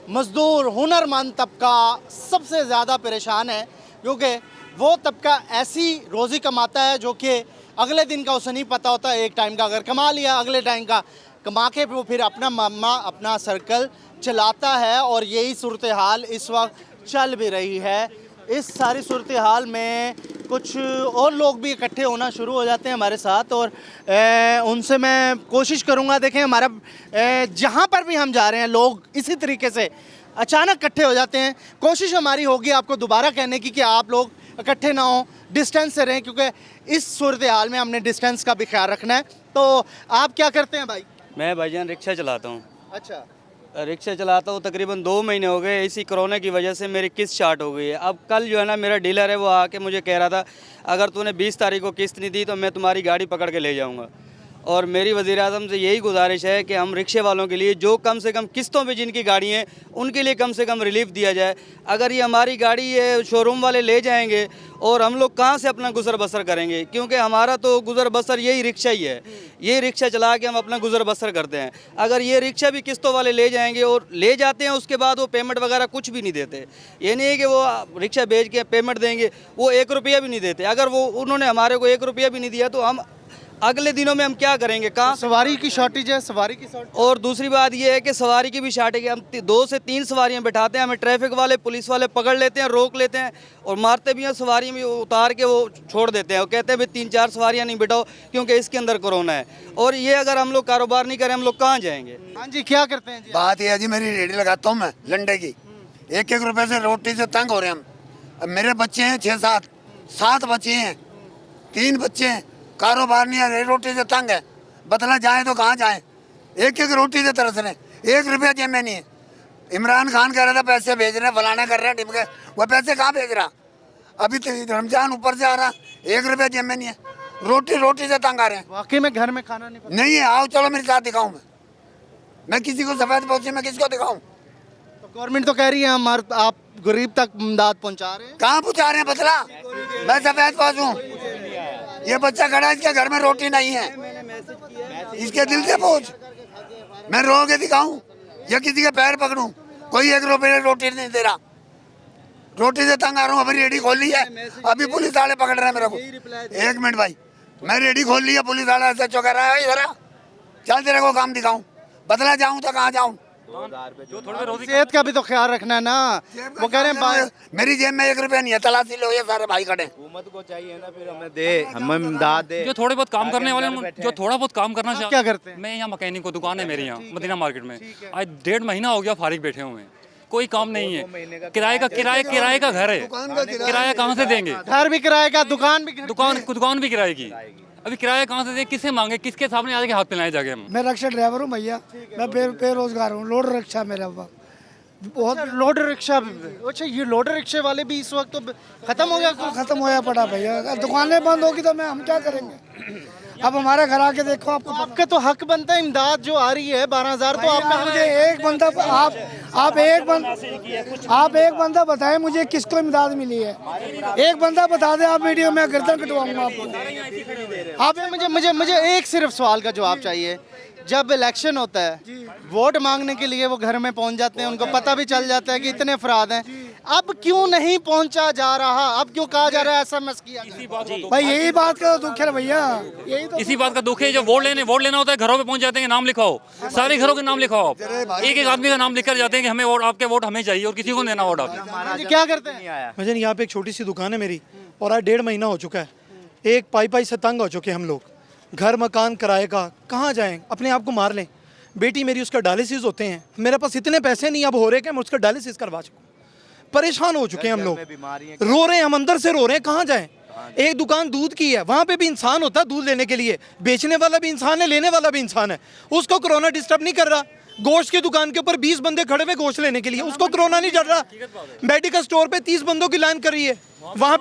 मज़दूर हुनरमंद तबका सबसे ज़्यादा परेशान है, क्योंकि वो तबका ऐसी रोज़ी कमाता है जो कि अगले दिन का उसे नहीं पता होता। एक टाइम का अगर कमा लिया, अगले टाइम का कमा के वो फिर अपना मामा अपना सर्कल चलाता है, और यही सूरत हाल इस वक्त चल भी रही है। इस सारी सूरत हाल में कुछ और लोग भी इकट्ठे होना शुरू हो जाते हैं हमारे साथ, और उनसे मैं कोशिश करूंगा। देखें, हमारा जहां पर भी हम जा रहे हैं लोग इसी तरीके से अचानक इकट्ठे हो जाते हैं। कोशिश हमारी होगी आपको दोबारा कहने की कि आप लोग इकट्ठे ना हो, डिस्टेंस से रहें, क्योंकि इस सूरत हाल में हमने डिस्टेंस का भी ख्याल रखना है। तो आप क्या करते हैं भाई? मैं भाईजान रिक्शा चलाता हूँ। अच्छा, रिक्शा चलाता हूँ, तकरीबन 2 महीने हो गए। इसी कोरोना की वजह से मेरी किस्त शार्ट हो गई है। अब कल जो है ना, मेरा डीलर है वो आके मुझे कह रहा था अगर तूने 20 तारीख को किस्त नहीं दी तो मैं तुम्हारी गाड़ी पकड़ के ले जाऊँगा। और मेरी वज़ीर-ए-आज़म से यही गुजारिश है कि हम रिक्शे वालों के लिए जो कम से कम किस्तों पे जिनकी गाड़ी हैं उनके लिए कम से कम रिलीफ दिया जाए। अगर ये हमारी गाड़ी ये शोरूम वाले ले जाएंगे और हम लोग कहाँ से अपना गुजर बसर करेंगे, क्योंकि हमारा तो गुजर बसर यही रिक्शा ही है। ये रिक्शा चला के हम अपना गुजर बसर करते हैं। अगर ये रिक्शा भी किस्तों वाले ले जाएंगे और ले जाते हैं, उसके बाद वो पेमेंट वगैरह कुछ भी नहीं देते। ये नहीं है कि वो रिक्शा बेच के पेमेंट देंगे, वो 1 रुपया भी नहीं देते। अगर वो उन्होंने हमारे को 1 रुपया भी नहीं दिया तो हम अगले दिनों में हम क्या करेंगे? कहाँ सवारी की शॉर्टेज है, सवारी की शॉर्टेज। और दूसरी बात ये है कि सवारी की भी शॉर्टेज है। हम 2 से 3 सवारियां बैठाते हैं, हमें ट्रैफिक वाले पुलिस वाले पकड़ लेते हैं, रोक लेते हैं और मारते भी हैं। सवारी में उतार के वो छोड़ देते हैं। वो कहते हैं भाई 3-4 सवारियां नहीं बैठाओ क्योंकि इसके अंदर कोरोना है। और ये अगर हम लोग कारोबार नहीं करें, हम लोग कहाँ जाएंगे? हाँ जी, क्या करते हैं जी? बात यह है जी, मेरी रेडी लगाता हूँ मैं लंडे की। 1-1 रुपए से रोटी से तंग हो रहे हैं हम। अब मेरे बच्चे हैं 6-7 बच्चे हैं, 3 बच्चे हैं, कारोबार नहीं है, रोटी से तंग है। बदला जाए तो कहाँ जाए? 1-1 रोटी से तरस रहे, 1 रुपया जेब में नहीं है। इमरान खान कह रहा था पैसे भेज रहे हैं, फलाना कर रहे हैं, टिमके, वो पैसे कहाँ भेज रहा? अभी तो रमजान ऊपर से आ रहा, 1 रुपया जेब में नहीं है। रोटी से तंग आ रहे हैं। वाकई में घर में खाना नहीं है। आओ चलो मेरे साथ दिखाऊं मैं किसी को सफेद पोछे में किसको दिखाऊं? तो गवर्नमेंट तो कह रही है हम आप गरीब तक इमदाद पहुंचा रहे हैं। कहाँ पहुंचा रहे हैं? बतला, मैं सफेद पोछ हूँ। ये बच्चा खड़ा है, इसके घर में रोटी नहीं है, इसके दिल से पूछ। मैं रो के दिखाऊं या किसी के पैर पकड़ूं? कोई 1 रुपये रोटी नहीं दे रहा। रोटी से तंग आ रहा हूँ। अभी रेडी खोल ली है, अभी पुलिस वाले पकड़ रहे हैं मेरे को। 1 मिनट भाई, मैं रेडी खोल ली है, पुलिस वाला ऐसा चौका रहा है इधर। चल तेरे को काम दिखाऊं, बदला जाऊं तो कहाँ जाऊं? सेहत का भी तो ख्याल रखना है ना। वो कह रहे हैं मेरी जेब में 1 रुपया नहीं है, तलाशी लो। ये सारे भाई खड़े। हुकूमत को चाहिए ना फिर हमें दे, हमें इमदाद दे। जो थोड़े बहुत काम करने वाले, जो थोड़ा बहुत काम करना चाहिए। क्या करते हैं? मैं यहाँ मैकेनिक को दुकान है मेरी यहाँ मदीना मार्केट में। आज 1.5 महीना हो गया फारिग बैठे हुए हैं, कोई काम नहीं है। किराए का घर है, किराया कहाँ से देंगे? घर भी किराए का, दुकान भी किराए की। अभी किराया कहाँ से दें, किससे मांगे, किसके सामने आके हाथ मिलाए जाके? हम मैं रिक्शा ड्राइवर हूँ भैया, मैं बेरोजगार हूँ। लोड रिक्शा मेरा बहुत लोड रिक्शा भी। अच्छा, ये लोड रिक्शे वाले भी इस वक्त तो खत्म हो गया? खत्म होया पड़ा भैया। अगर दुकानें बंद होगी तो हम क्या करेंगे? अब हमारे घर आके देखो, आपका तो हक बनता है। इमदाद जो आ रही है 12,000, तो आपका मुझे एक बंदा आप एक बंदा बताएं मुझे किसको इमदाद मिली है? एक बंदा बता दे, आप वीडियो में गर्दन कटवाऊंगा आपको। आप मुझे एक सिर्फ सवाल का जवाब चाहिए। जब इलेक्शन होता है, वोट मांगने के लिए वो घर में पहुंच जाते हैं, उनको पता भी चल जाता है कि इतने अफराद हैं, अब क्यों नहीं पहुंचा जा रहा? अब क्यों कहा जा रहा है SMS किया? भाई यही बात का दुख है भैया, इसी बात का दुख है। जब वोट लेना होता है, घरों पे पहुंच जाते हैं, नाम लिखाओ, सारे घरों के नाम लिखाओ। एक आदमी का नाम लिखकर जाते हैं कि हमें वोट, आपके वोट हमें चाहिए, और किसी को देना वोट आप। क्या करते हैं? मुझे यहाँ पे एक छोटी सी दुकान है मेरी, और आज 1.5 महीना हो चुका है। एक पाई से तंग हो चुके हम लोग। घर मकान किराए का, कहाँ जाएं? अपने आप को मार लें। बेटी मेरी, उसका डायलिसिस होते हैं, मेरे पास इतने पैसे नहीं अब हो रहे कि मैं उसका डायलिसिस करवा चुका। परेशान हो चुके हैं हम लोग, रो रहे हैं, हम अंदर से रो रहे हैं। कहाँ जाएं? एक दुकान दूध की है, वहाँ पे भी इंसान होता है दूध लेने के लिए, बेचने वाला भी इंसान है, लेने वाला भी इंसान है। उसको कोरोना डिस्टर्ब नहीं कर रहा। गोश्त की दुकान के ऊपर 20 बंदे खड़े हुए गोश्त लेने के लिए, उसको कोरोना नहीं चढ़ रहा। मेडिकल स्टोर पे 30 बंदों की लाइन कर रही है, वहाँ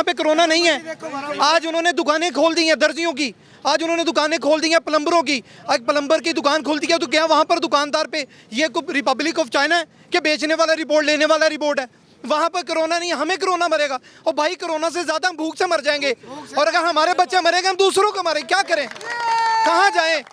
पे कोरोना नहीं है। आज उन्होंने दुकानें खोल दी हैं दर्जियों की, आज उन्होंने दुकानें खोल दी हैं प्लम्बरों की। आज प्लम्बर की दुकान खोल दी है, तो क्या वहाँ पर दुकानदार पे ये रिपब्लिक ऑफ चाइना है कि बेचने वाला रिपोर्ट, लेने वाला रिपोर्ट है? वहाँ पर कोरोना नहीं है, हमें कोरोना मरेगा। और भाई कोरोना से ज़्यादा हम भूख से मर जाएंगे, और अगर हमारे बच्चे मरेंगे हम दूसरों को मरें, क्या करें, कहाँ जाएं?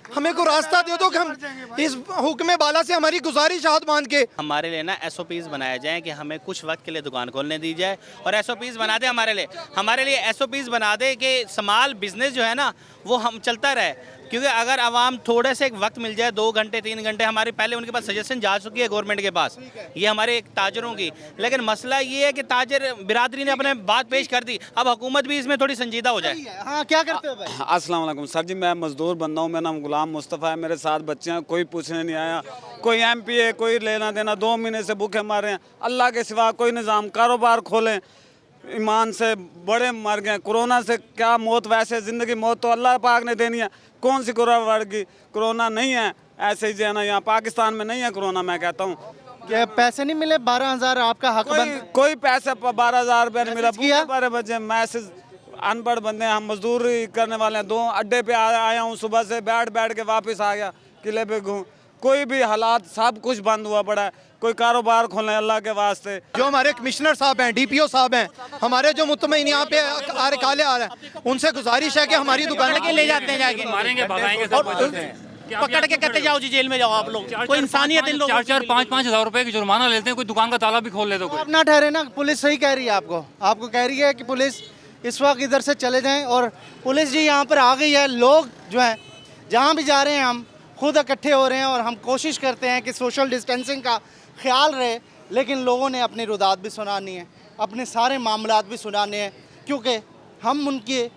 हमें को रास्ता दे दो कि हम इस हुक्म बाला से हमारी गुजारिश हाथ बांध के। हमारे लिए ना SOPs बनाया जाए कि हमें कुछ वक्त के लिए दुकान खोलने दी जाए, और SOPs बना दे हमारे लिए SOPs बना दे कि स्मॉल बिजनेस जो है ना वो हम चलता रहे। क्योंकि अगर आवाम थोड़े से एक वक्त मिल जाए, 2 घंटे 3 घंटे, हमारे पहले उनके पास सजेशन जा चुकी है गवर्नमेंट के पास, ये हमारे एक ताजरों की, लेकिन मसला ये है कि ताजर बिरादरी ने अपने बात पेश कर दी, अब हुकूमत भी इसमें थोड़ी संजीदा हो जाए। हाँ, क्या करते हो भाई? अस्सलाम वालेकुम सर जी, मैं मजदूर बंदा हूँ, मेरा नाम गुलाम मुस्तफ़ा है, मेरे 7 बच्चे हैं, कोई पूछने नहीं आया, कोई MP है, कोई लेना देना, 2 महीने से भूखे मर रहे हैं, अल्लाह के सिवा कोई निज़ाम, कारोबार खोलें, ईमान से बड़े मर गए, कोरोना से क्या मौत, वैसे ज़िंदगी मौत तो अल्लाह पाक ने देनी है, कौन सी कोरोना नहीं है, ऐसे ही जो है ना यहाँ पाकिस्तान में नहीं है कोरोना। मैं कहता हूँ क्या पैसे नहीं मिले? 12,000 आपका हक कोई पैसे 12,000 रुपये नहीं मिला, बारह बजे मैसेज, अनपढ़ बंदे हैं, हम मजदूरी करने वाले हैं, 2 अड्डे पे आया हूँ, सुबह से बैठ के वापस आ गया, किले पे घूम, कोई भी हालात सब कुछ बंद हुआ पड़ा है, कोई कारोबार खोलें अल्लाह के वास्ते। जो हमारे कमिश्नर साहब हैं, DPO साहब हैं, हमारे जो मुतमईन यहाँ पे काले आ रहे हैं, उनसे गुजारिश है कि हमारी दुकान के ले जाते हैं, जाके मारेंगे भगाएंगे, पकड़ के करते जाओ जी, जेल में जाओ आप लोग, कोई इंसानियत इन लोगों। 4-5 हज़ार रुपए की जुर्माना लेते हैं, कोई दुकान का ताला भी खोल लेते कोई। आप ना ठहरे ना, पुलिस सही कह रही है आपको कह रही है कि पुलिस इस वक्त इधर से चले जाएं, और पुलिस जी यहाँ पर आ गई है। लोग जो हैं जहाँ भी जा रहे हैं हम खुद इकट्ठे हो रहे हैं, और हम कोशिश करते हैं कि सोशल डिस्टेंसिंग का ख्याल रहे, लेकिन लोगों ने अपनी रुदात भी सुनानी है, अपने सारे मामलात भी सुनाने हैं, क्योंकि हम उनके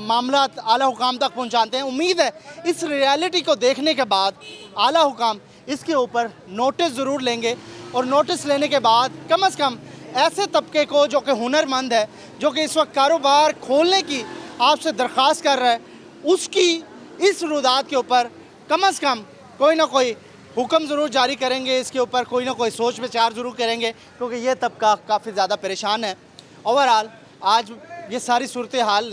मामलात आला हुकाम तक पहुंचाते हैं। उम्मीद है इस रियलिटी को देखने के बाद आला हुकाम इसके ऊपर नोटिस ज़रूर लेंगे, और नोटिस लेने के बाद कम से कम ऐसे तबके को जो कि हुनरमंद है, जो कि इस वक्त कारोबार खोलने की आपसे दरख्वास्त कर रहा है, उसकी इस रुदात के ऊपर कम से कम कोई ना कोई हुक्म ज़रूर जारी करेंगे, इसके ऊपर कोई ना कोई सोच विचार ज़रूर करेंगे, क्योंकि ये तबका काफ़ी ज़्यादा परेशान है। ओवरऑल आज ये सारी सूरत हाल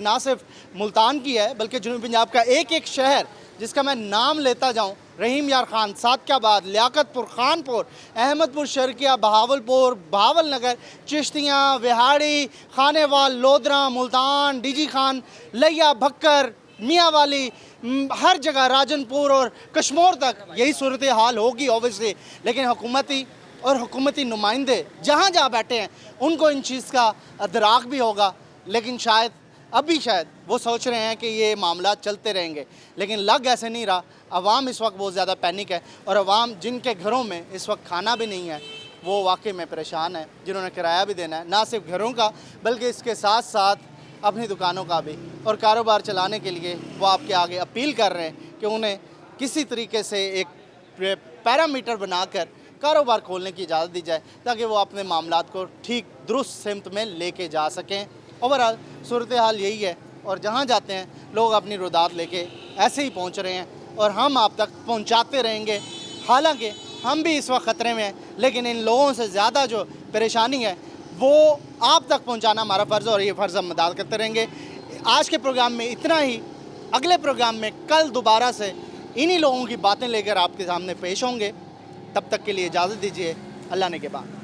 ना सिर्फ मुल्तान की है, बल्कि जनूबी पंजाब का एक शहर जिसका मैं नाम लेता जाऊँ, रहीम यार खान, सादकाबाद, लियाकतपुर, खानपुर, अहमदपुर शर्किया, बहावलपुर, बहावलनगर, चिश्तियाँ, विहाड़ी, खानेवाल, लोधरा, मुल्तान, DG खान, लिया, भक्कर, मियाँवाली, हर जगह राजनपुर और कश्मीर तक यही सूरत हाल होगी ऑब्वियसली। लेकिन हुकूमती नुमाइंदे जहाँ जहाँ बैठे हैं उनको इन चीज़ का अदराक भी होगा, लेकिन शायद वो सोच रहे हैं कि ये मामला चलते रहेंगे, लेकिन लग ऐसे नहीं रहा। अवाम इस वक्त बहुत ज़्यादा पैनिक है, और अवाम जिनके घरों में इस वक्त खाना भी नहीं है वो वाकई में परेशान है, जिन्होंने किराया भी देना है, ना सिर्फ घरों का बल्कि इसके साथ साथ अपनी दुकानों का भी, और कारोबार चलाने के लिए वो आपके आगे अपील कर रहे हैं कि उन्हें किसी तरीके से एक पैरामीटर बनाकर कारोबार खोलने की इजाज़त दी जाए, ताकि वो अपने मामलात को ठीक दुरुस्त सिमत में लेके जा सकें। ओवरऑल सूरत हाल यही है, और जहाँ जाते हैं लोग अपनी रुदात लेके ऐसे ही पहुँच रहे हैं, और हम आप तक पहुँचाते रहेंगे। हालांकि हम भी इस वक्त ख़तरे में हैं, लेकिन इन लोगों से ज़्यादा जो परेशानी है वो आप तक पहुंचाना हमारा फ़र्ज़ है, और ये फ़र्ज़ हम अदा करते रहेंगे। आज के प्रोग्राम में इतना ही, अगले प्रोग्राम में कल दोबारा से इन्हीं लोगों की बातें लेकर आपके सामने पेश होंगे। तब तक के लिए इजाज़त दीजिए, अल्लाह ने के बाद।